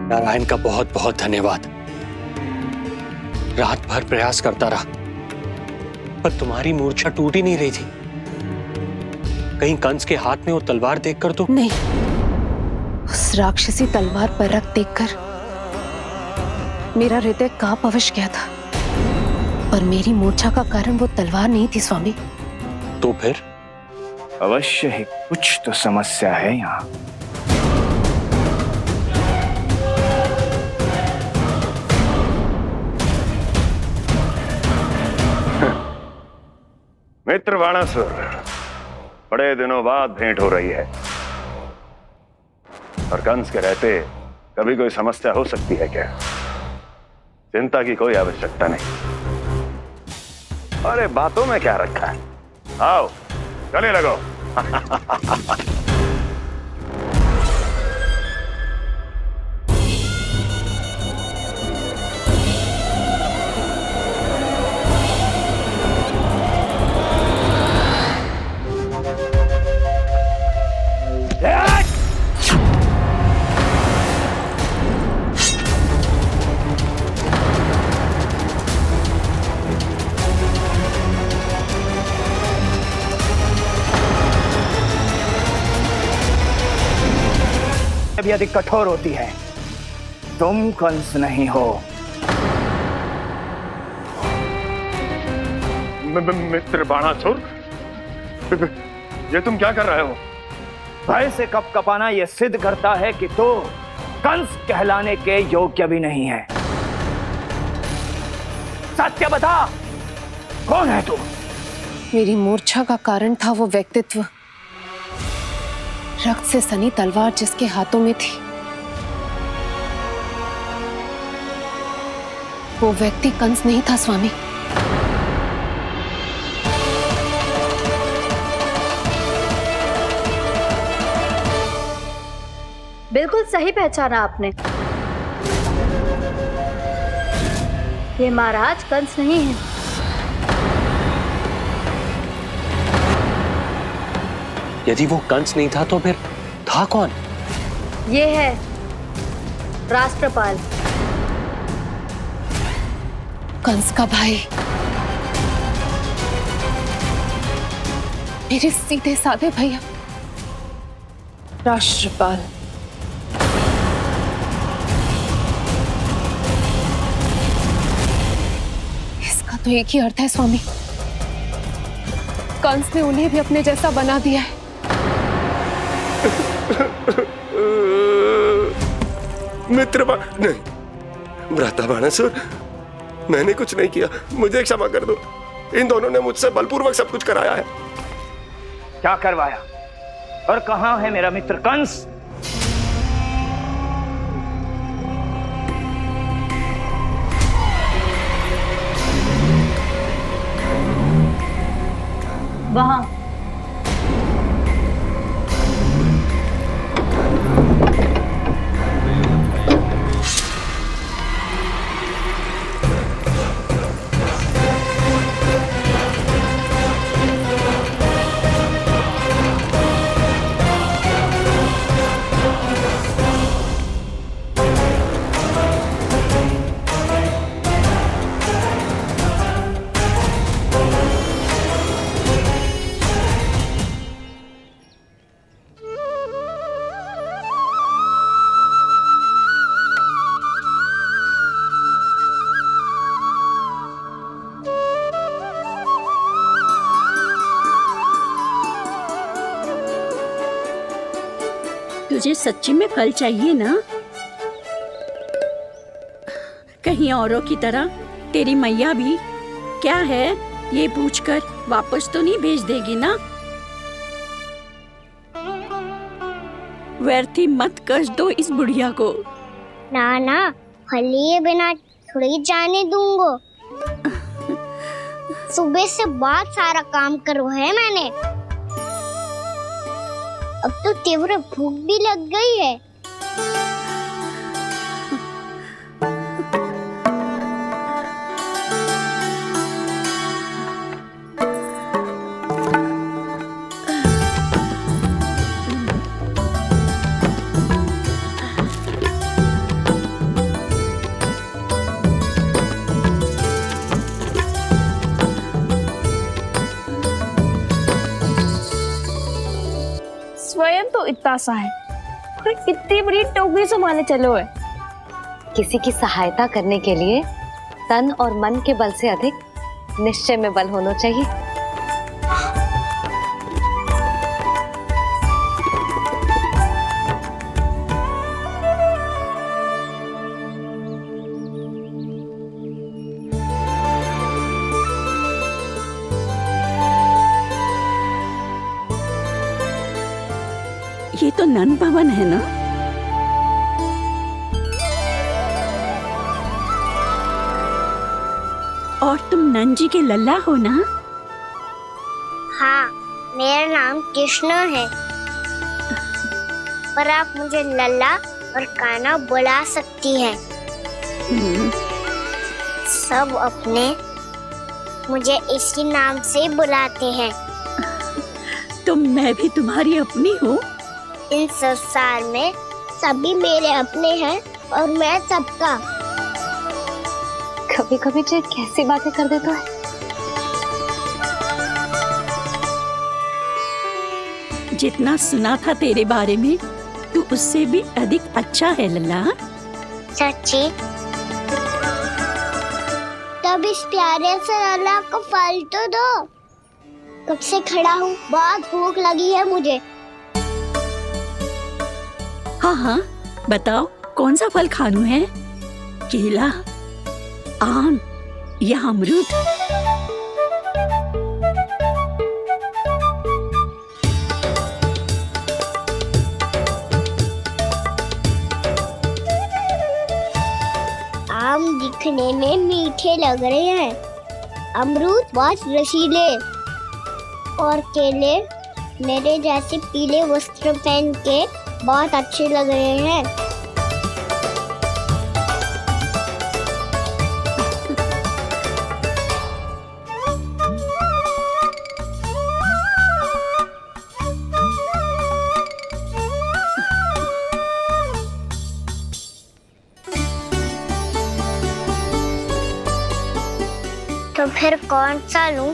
नारायण का बहुत बहुत धन्यवाद। रात भर प्रयास करता रहा, पर तुम्हारी मूर्छा टूट ही नहीं रही थी। कहीं कंस के हाथ में वो तलवार देखकर तो नहीं, उस राक्षसी तलवार पर रख देखकर मेरा हृदय कांप अवश्य गया था, पर मेरी मूर्छा का कारण वो तलवार नहीं थी स्वामी। तो फिर? अवश्य ही कुछ तो समस्या है यहाँ। मित्र बाणासुर, बड़े दिनों बाद भेंट हो रही है, और कंस के रहते कभी कोई समस्या हो सकती है क्या? चिंता की कोई आवश्यकता नहीं। अरे बातों में क्या रखा है? आओ गले लगो। भी अधिक कठोर होती है। तुम कंस नहीं हो। मित्र बाणासुर, ये तुम क्या कर रहे हो? भय से कपकपाना यह सिद्ध करता है कि तो कंस कहलाने के योग्य भी नहीं है। सत्य बता, कौन है तुम? मेरी मूर्छा का कारण था वो व्यक्तित्व, रक्त से सनी तलवार जिसके हाथों में थी। वो व्यक्ति कंस नहीं था स्वामी। बिल्कुल सही पहचाना आपने। ये महाराज कंस नहीं है। यदि वो कंस नहीं था तो फिर था कौन? ये है राष्ट्रपाल, कंस का भाई, मेरे सीधे साधे भैया राष्ट्रपाल। इसका तो एक ही अर्थ है स्वामी, कंस ने उन्हें भी अपने जैसा बना दिया है। मित्र नहीं, भ्राता बाणासुर, मैंने कुछ नहीं किया, मुझे क्षमा कर दो। इन दोनों ने मुझसे बलपूर्वक सब कुछ कराया है। क्या करवाया और कहाँ है मेरा मित्र कंस? वहां। तुझे सच्ची में फल चाहिए ना? कहीं औरों की तरह तेरी मैया भी क्या है ये पूछकर वापस तो नहीं भेज देगी ना? व्यर्थ ही मत कष्ट दो इस बुढ़िया को। ना ना, फल लिए बिना थोड़ी जाने दूंगो। सुबह से बहुत सारा काम करो है मैंने, अब तो तीव्र भूख भी लग गई है। स्वयं तो इतना सा है और इतनी बड़ी टोकरी संभाले चलो है। किसी की सहायता करने के लिए तन और मन के बल से अधिक निश्चय में बल होना चाहिए। ये तो नन भवन है ना? और तुम नन जी के लल्ला हो ना? हाँ, मेरा नाम कृष्ण है, पर आप मुझे लल्ला और कान्हा बुला सकती हैं। सब अपने मुझे इसी नाम से बुलाते हैं। तो मैं भी तुम्हारी अपनी हूँ। इस संसार में सभी मेरे अपने हैं और मैं सबका। कभी कभी जो कैसी बातें कर देता है। जितना सुना था तेरे बारे में, तू उससे भी अधिक अच्छा है लल्ला। सच्ची? तब इस प्यारे से लल्ला को फल तो दो। कब से खड़ा हूँ, बहुत भूख लगी है मुझे। हाँ हाँ, बताओ कौन सा फल खानू है? केला, आम या अमरूद? दिखने में मीठे लग रहे हैं। अमरूद बहुत रसीले और केले मेरे जैसे पीले वस्त्र पहन के बहुत अच्छे लग रहे हैं। तो फिर कौन सा लूं?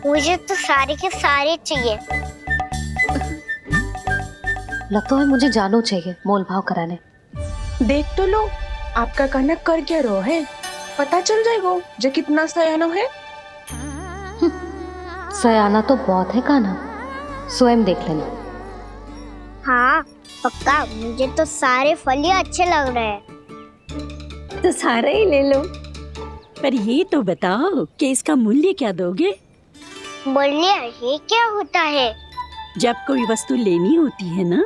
मुझे तो सारे के सारे चाहिए। लगता है मुझे जानो चाहिए मोल भाव कराने। देख तो लो आपका कहना कर क्या रो है, पता चल जाएगा जो कितना सयाना है। सयाना तो बहुत है कान्हा, स्वयं देख लेना। हाँ पक्का, मुझे तो सारे फल ही अच्छे लग रहे हैं। तो सारा ही ले लो, पर ये तो बताओ कि इसका मूल्य क्या दोगे? मूल्य ये क्या होता है? जब कोई वस्तु लेनी होती है ना,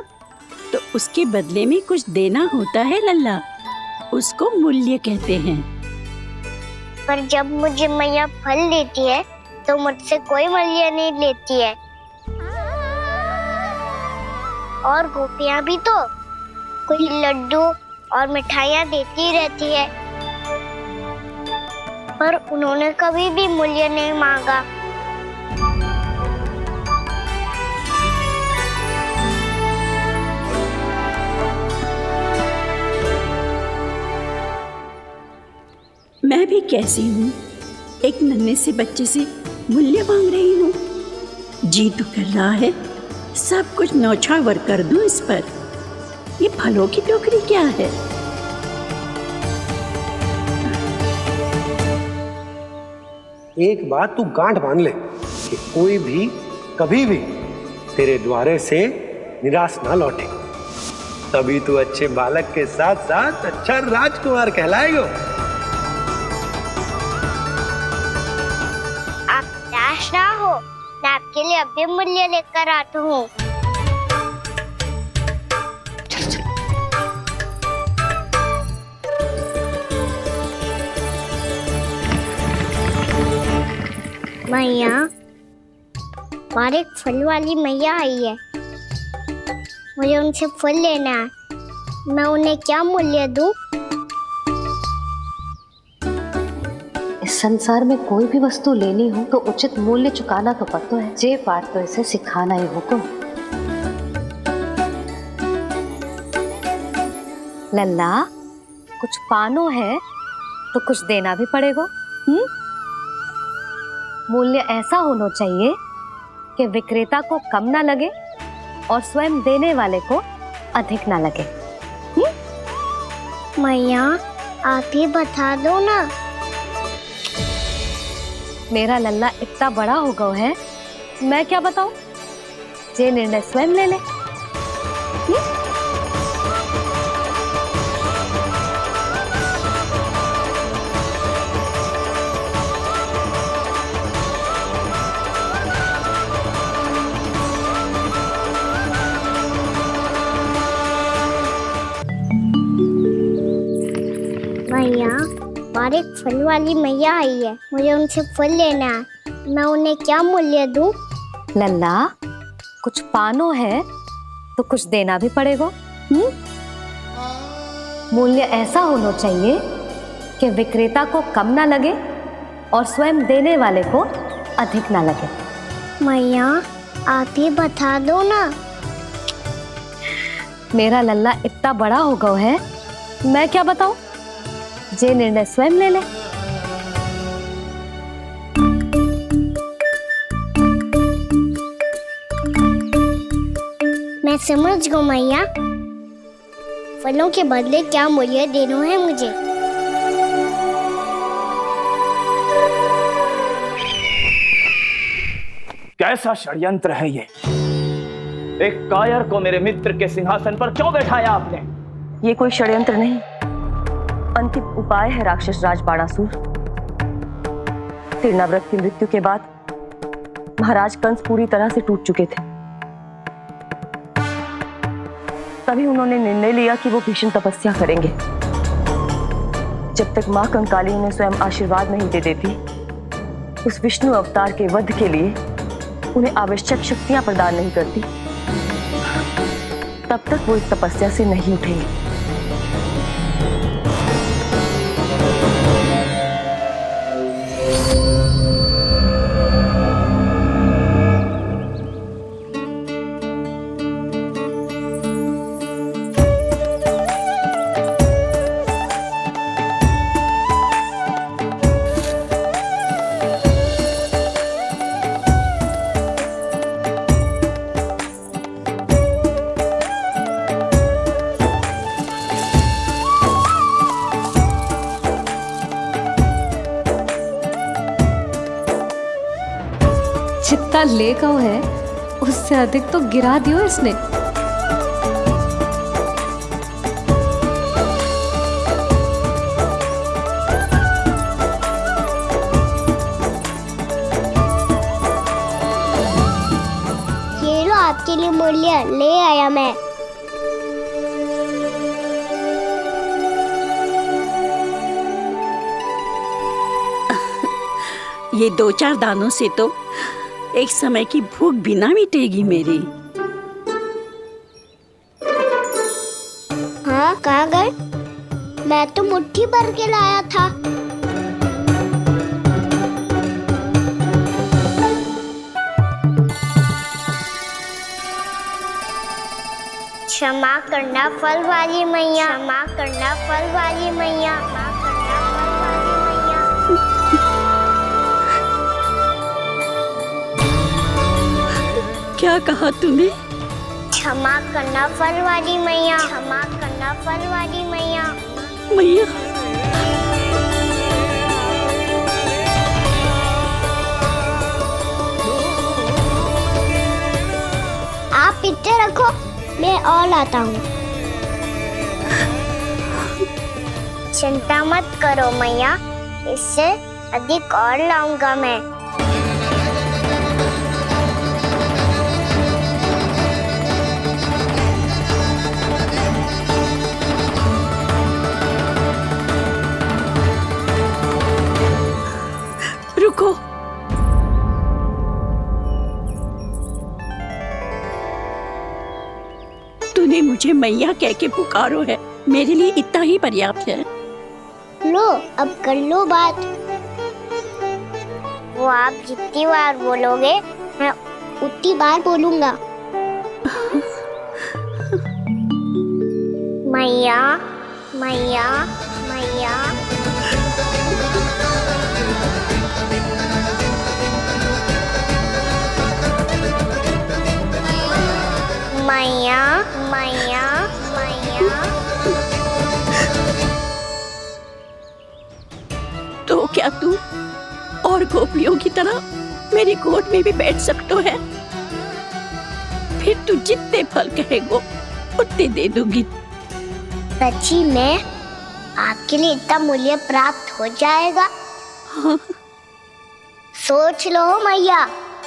तो उसके बदले में कुछ देना होता है लल्ला, उसको मूल्य कहते हैं। पर जब मुझे मैया फल देती है तो मुझसे कोई मूल्य नहीं लेती है। और गोपियां भी तो कोई लड्डू और मिठाइयाँ देती रहती है, पर उन्होंने कभी भी मूल्य नहीं मांगा। मैं भी कैसी हूँ, एक नन्हे से बच्चे से मूल्य मांग रही हूँ। जी तो कर रहा है सब कुछ न्यौछावर कर दूं इस पर। ये फलों की टोकरी क्या है? एक बात तू गांठ बांध ले कि कोई भी कभी भी तेरे द्वारे से निराश ना लौटे, तभी तू अच्छे बालक के साथ साथ अच्छा राजकुमार कहलाएगा। आप निराश ना हो, मैं आपके लिए अभी मूल्य लेकर आता हूँ। मैया, हमारे एक फल वाली मैया आई है, मुझे उनसे फल लेना है। मैं उन्हें क्या मूल्य दूं? इस संसार में कोई भी वस्तु लेनी हो तो उचित मूल्य चुकाना तो पड़ता है। जे बात तो इसे सिखाना ही होगा। लल्ला, कुछ पानो है तो कुछ देना भी पड़ेगा। मूल्य ऐसा होना चाहिए कि विक्रेता को कम ना लगे और स्वयं देने वाले को अधिक ना लगे। मैया, आप ही बता दो ना। मेरा लल्ला इतना बड़ा हो गया है, मैं क्या बताऊं? जे निर्णय स्वयं ले ले। मैया, हमारे एक फल वाली मैया आई है, मुझे उनसे फल लेना है। मैं उन्हें क्या मूल्य दूं? लल्ला, कुछ पानो है तो कुछ देना भी पड़ेगा। मूल्य ऐसा होना चाहिए कि विक्रेता को कम ना लगे और स्वयं देने वाले को अधिक ना लगे। मैया, आप ही बता दो ना। मेरा लल्ला इतना बड़ा हो गया है, मैं क्या बताऊं? जे निर्णय स्वयं ले ले। मैं समझ गई मैया, फलों के बदले क्या मूल्य देना है मुझे। कैसा षड्यंत्र है ये? एक कायर को मेरे मित्र के सिंहासन पर क्यों बैठाया आपने? ये कोई षड्यंत्र नहीं, अंतिम उपाय है राक्षस राज बाणासुर। तीर्णाव्रत की मृत्यु के बाद महाराज कंस पूरी तरह से टूट चुके थे। तभी उन्होंने निर्णय लिया कि वो भीषण तपस्या करेंगे। जब तक माँ कंकाली उन्हें स्वयं आशीर्वाद नहीं दे देती, उस विष्णु अवतार के वध के लिए उन्हें आवश्यक शक्तियां प्रदान नहीं करती, तब तक वो इस तपस्या से नहीं उठेंगे। जितना लेगा है उससे अधिक तो गिरा दियो इसने। ये लो आपके लिए मूल्य ले आया मैं। ये 2-4 दानों से तो एक समय की भूख भी ना मिटेगी मेरी। हाँ, कहाँ गए? मैं तो मुट्ठी भर के लाया था। क्षमा करना फल वाली मैया, क्षमा करना फल वाली मैया, क्षमा करना फल वाली मैया। क्या कहा तूने? क्षमा करना फल वाली मैया, क्षमा करना फल वाली मैया। मैया, आप इतने रखो, मैं और लाता हूँ। चिंता मत करो मैया, इससे अधिक और लाऊंगा मैं। रुको, तूने मुझे मैया कह के पुकारो है, मेरे लिए इतना ही पर्याप्त है। लो, अब कर लो बात। वो आप जितनी बार बोलोगे मैं उतनी बार बोलूंगा। मैया, मैया, मैया। मैया, मैया, मैया। तो क्या तू और गोपियों की तरह मेरी गोद में भी बैठ सकते है? फिर तू जितने फल कहेगो उतने दे दूंगी। सच्ची में आपके लिए इतना मूल्य प्राप्त हो जाएगा? हाँ। सोच लो मैया,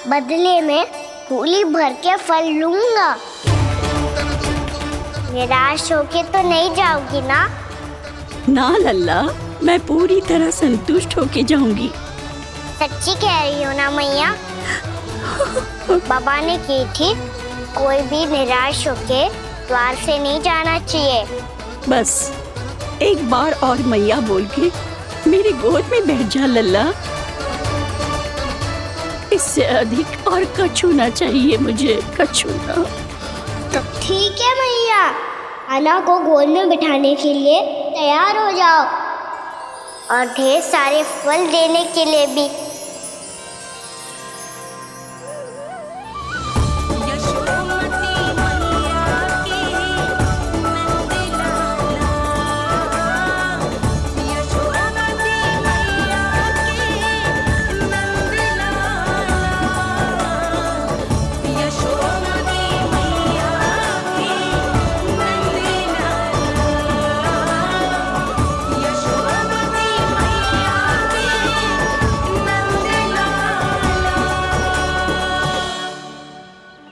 बदले में फूली भर के फल लूंगा। निराश होके तो नहीं जाओगी ना? ना लल्ला, मैं पूरी तरह संतुष्ट होके जाऊंगी। सच्ची कह रही हो ना मैया? बाबा ने की थी, कोई भी निराश होके द्वार से नहीं जाना चाहिए। बस एक बार और मैया बोल के मेरी गोद में बैठ जा लल्ला। इससे अधिक और कछु ना चाहिए मुझे, कछु ना। तो ठीक है मैया, अन्ना को गोद में बिठाने के लिए तैयार हो जाओ और ढेर सारे फल देने के लिए भी।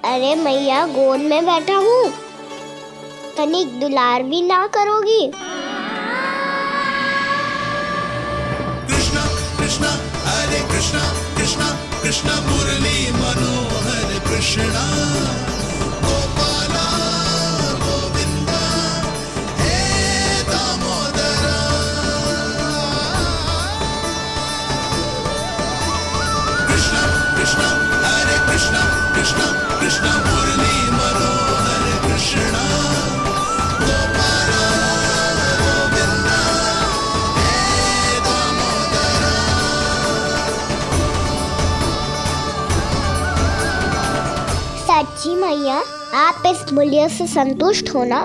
अरे मैया, गोद में बैठा हूँ, तनिक दुलार भी ना करोगी? कृष्ण मुरली मनोहर कृष्णा गोपाला गोविंदा हे दामोदरा कृष्ण कृष्ण हरे कृष्ण कृष्ण कृष्ण मुरली मनोहर कृष्णा गोपाला गोविंदा हे दामोदरा। सच्ची मैया, आप इस बुढ़िया से संतुष्ट हो ना?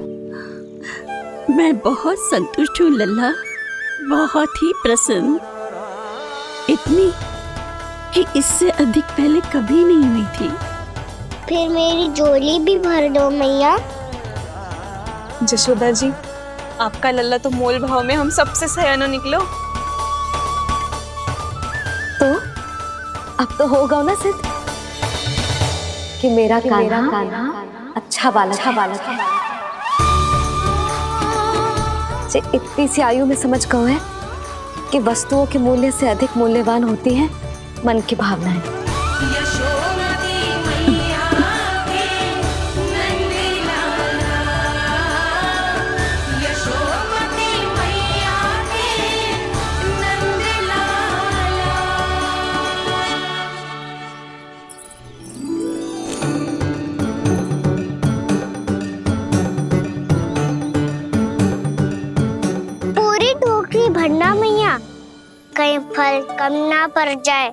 मैं बहुत संतुष्ट हूँ लल्ला, बहुत ही प्रसन्न। इतनी कि इससे अधिक पहले कभी नहीं हुई थी। फिर मेरी झोली भी भर दो मैया। जशोदा जी, आपका लल्ला तो मोल भाव में हम सबसे सयाना निकलो। तो अब तो होगा ना सिद्ध कि मेरा कान्हा अच्छा बालक है। जे इतनी सी आयु में समझ गए है कि वस्तुओं के मूल्य से अधिक मूल्यवान होती है मन की भावनाएं। पूरी टोकरी भरना मैया, कहीं फल कम ना पड़ जाए।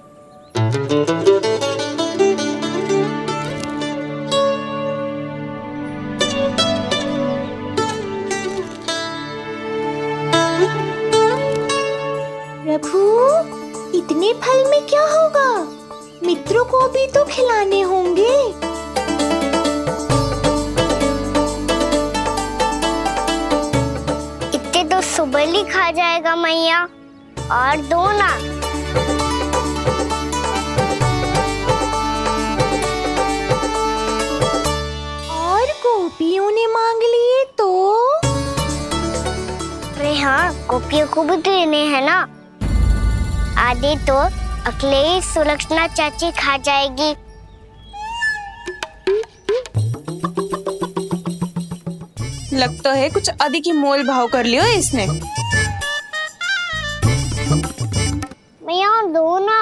प्रभु, इतने फल में क्या होगा? मित्रों को भी तो खिलाने होंगे। इतने तो सुबह ही खा जाएगा मैया, और दो ना। और गोपियों ने मांग लिए तो? अरे हाँ, गोपियों को भी देने हैं ना। आधे तो अकेले सुलक्षणा चाची खा जाएगी। लगता है कुछ अधिक ही मोल भाव कर लियो इसने। मैया और दो ना।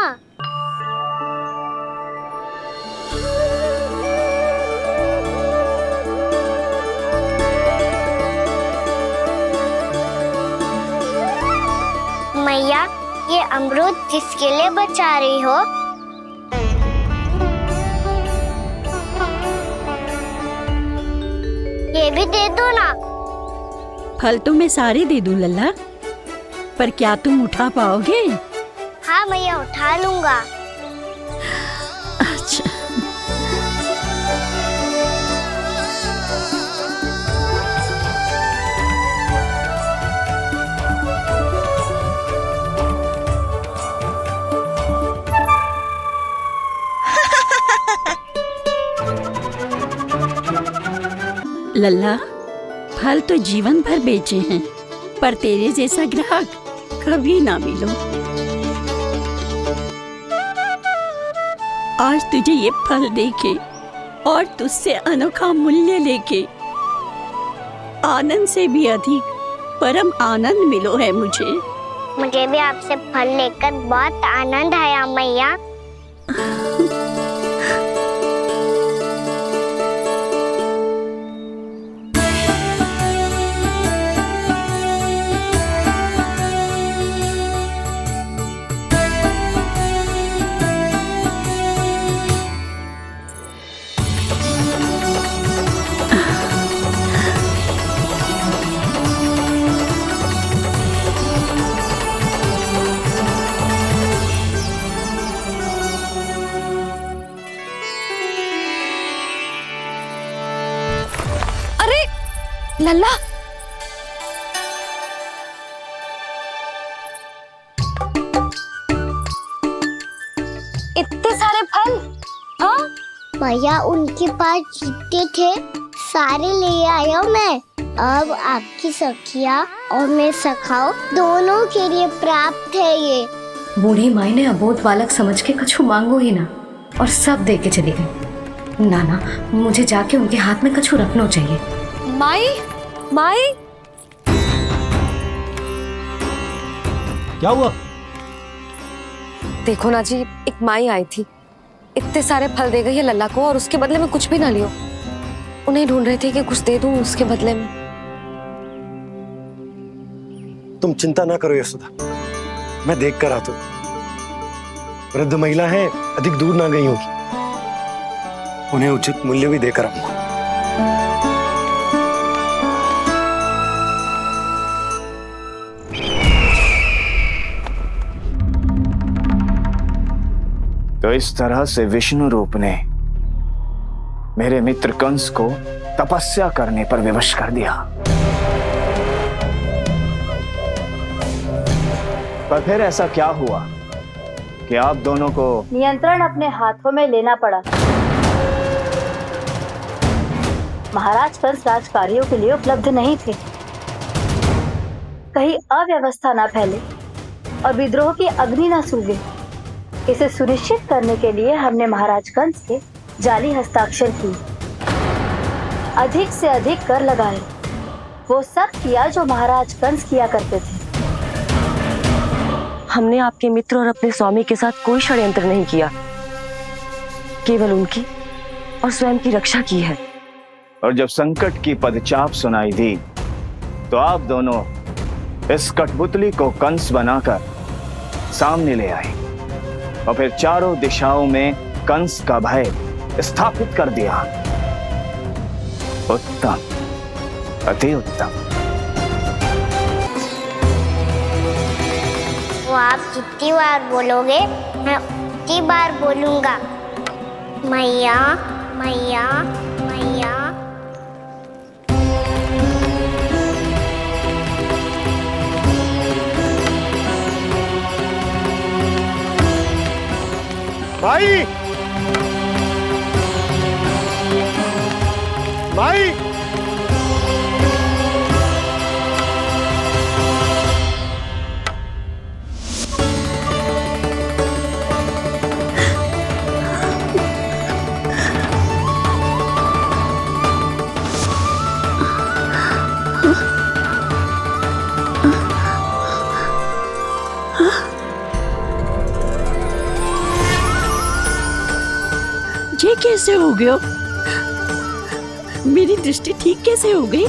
मैया, ये अमरूद किसके लिए बचा रही हो? ये भी दे दो ना। फल तो मैं सारे दे दूं लल्ला, पर क्या तुम उठा पाओगे? हाँ मैया, उठा लूंगा। अच्छा। लल्ला, फल तो जीवन भर बेचे हैं, पर तेरे जैसा ग्राहक कभी ना मिलो। आज तुझे ये फल देके और तुझसे अनोखा मूल्य लेके आनंद से भी अधिक परम आनंद मिलो है मुझे। मुझे भी आपसे फल लेकर बहुत आनंद आया मैया। लल्ला, इतने सारे फल? हाँ भैया, उनके पास जितने थे सारे ले आया मैं। अब आपकी सखिया और मैं सखाओ दोनों के लिए प्राप्त है ये। बूढ़ी माई ने अबोध बालक समझ के कछु मांगो ही ना। और सब दे के चली गई। नाना, मुझे जाके उनके हाथ में कछु रखना चाहिए। माई, माई, क्या हुआ? देखो ना जी, एक माई आई थी, इतने सारे फल दे गई है लल्ला को और उसके बदले में कुछ भी ना लियो। उन्हें ढूंढ रहे थे कि कुछ दे दूं उसके बदले में। तुम चिंता ना करो यशोदा, मैं देख कर आता हूं। वृद्ध महिला है, अधिक दूर ना गई होगी, उन्हें उचित मूल्य भी देकर आऊंगा। तो इस तरह से विष्णु रूप ने मेरे मित्र कंस को तपस्या करने पर विवश कर दिया। पर फिर ऐसा क्या हुआ कि आप दोनों को नियंत्रण अपने हाथों में लेना पड़ा? महाराज कंस राजकार्यों के लिए उपलब्ध नहीं थे। कहीं अव्यवस्था न फैले और विद्रोह की अग्नि न सूझे, इसे सुनिश्चित करने के लिए हमने महाराज कंस के जाली हस्ताक्षर किए, अधिक से अधिक कर लगाए। वो सब किया जो महाराज कंस किया करते थे। हमने आपके मित्र और अपने स्वामी के साथ कोई षड्यंत्र नहीं किया, केवल उनकी और स्वयं की रक्षा की है। और जब संकट की पदचाप सुनाई दी तो आप दोनों इस कठपुतली को कंस बनाकर सामने ले आए और फिर चारों दिशाओं में कंस का भय स्थापित कर दिया। उत्तम, अति उत्तम। वो आप जितनी बार बोलोगे मैं उतनी बार बोलूंगा। मैया मैया मैया। भाई, भाई, ये कैसे हो गया? मेरी दृष्टि ठीक कैसे हो गई?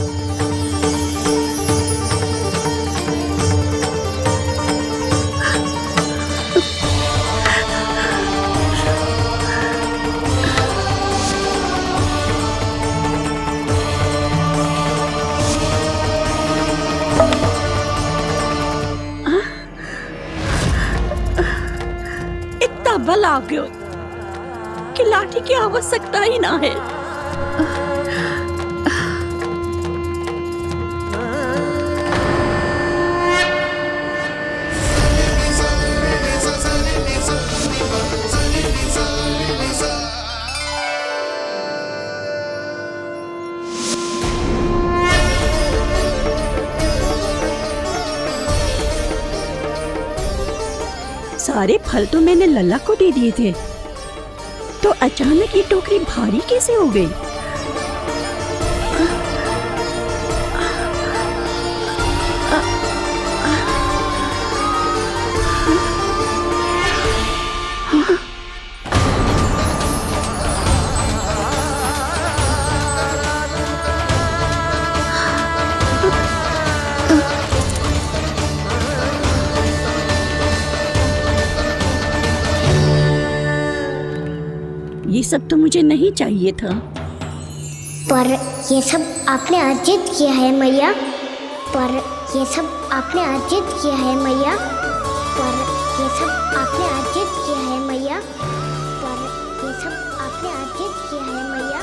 इतना बल आ गया कि लाठी की आवश्यकता ही ना है। सारे फल तो मैंने लल्ला को दे दिए थे, तो अचानक ये टोकरी भारी कैसे हो गई? ये सब तो मुझे नहीं चाहिए था। पर ये सब आपने अर्जित किया है मैया। पर ये सब आपने अर्जित किया है मैया। पर ये सब आपने अर्जित किया है मैया। पर ये सब आपने अर्जित किया है मैया।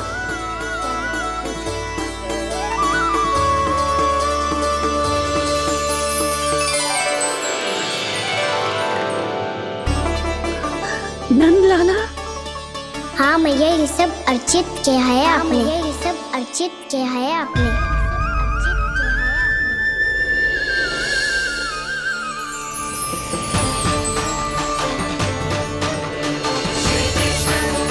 नंद लाला। हाँ मैया, ये सब अर्जित किया है आपने। ये सब अर्जित किया है आपने। Krishna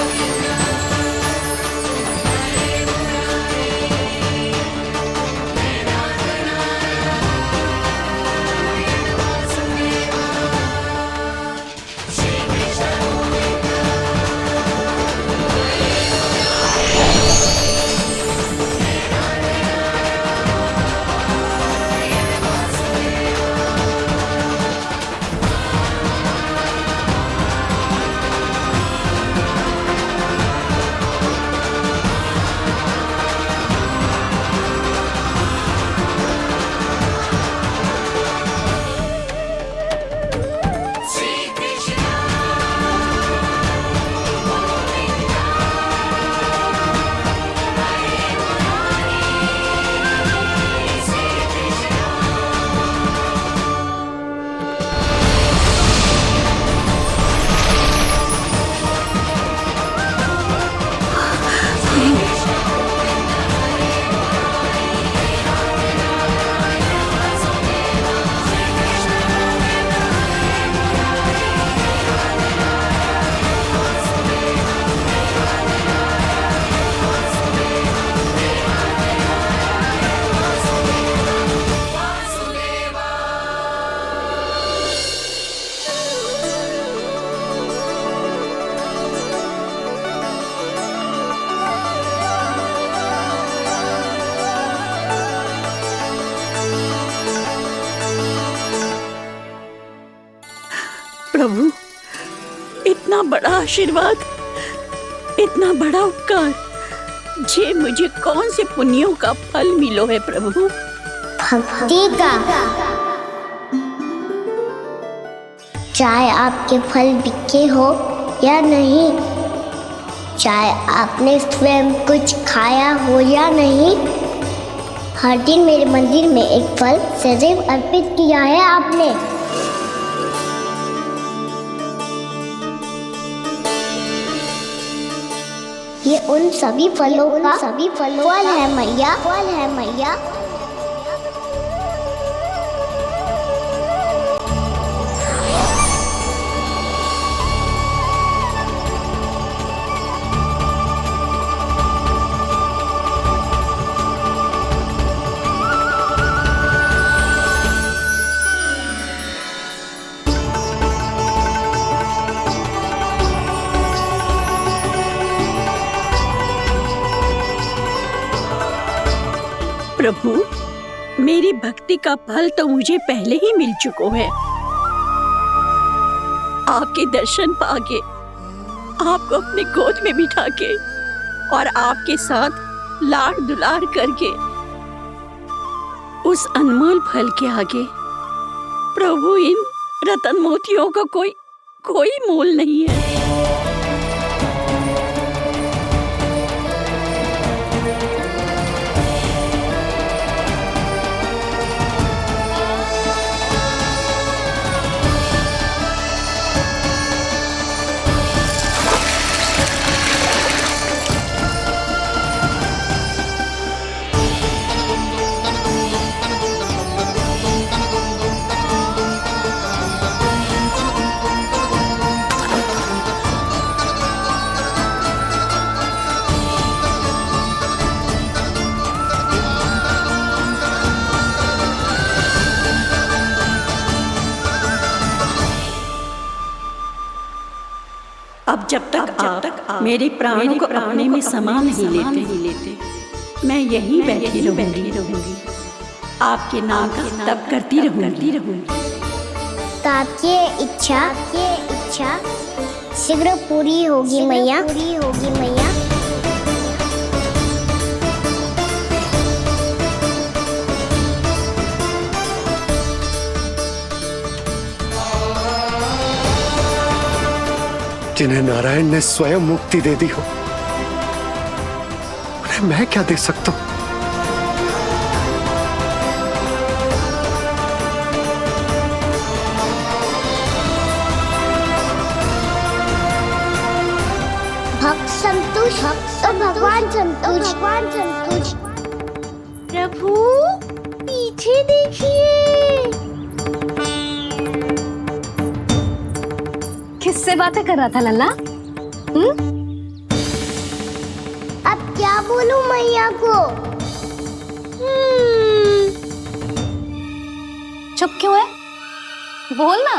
प्रभु, इतना बड़ा आशीर्वाद, इतना बड़ा उपकार, जे मुझे कौन से पुण्यों का फल मिलो है प्रभु? भक्ति का। चाहे आपके फल बिके हो या नहीं, चाहे आपने स्वयं कुछ खाया हो या नहीं, हर दिन मेरे मंदिर में एक फल सदैव अर्पित किया है आपने। ये उन सभी फलों का फल है मैया, फल है मैया। प्रभु, मेरी भक्ति का फल तो मुझे पहले ही मिल चुका है। आपके दर्शन पाके, आपको अपने गोद में बिठा के और आपके साथ लाड़ दुलार करके, उस अनमोल फल के आगे प्रभु इन रतन मोतियों का कोई मोल नहीं है। अब जब तक आप मेरे प्राणों को अपने में समा नहीं लेते, मैं यहीं बैठी रहूंगी, आपके नाम का तप करती रहूंगी। तो आपकी इच्छा शीघ्र पूरी होगी मैया। जिन्हें नारायण ने स्वयं मुक्ति दे दी हो, उन्हें मैं क्या दे सकता हूं? भक्त संतुष्ट और भगवान संतुष्ट। प्रभु पीछे देखिए। किससे बातें कर रहा था लल्ला? अब क्या बोलूं मैया को? चुप क्यों है? बोल ना।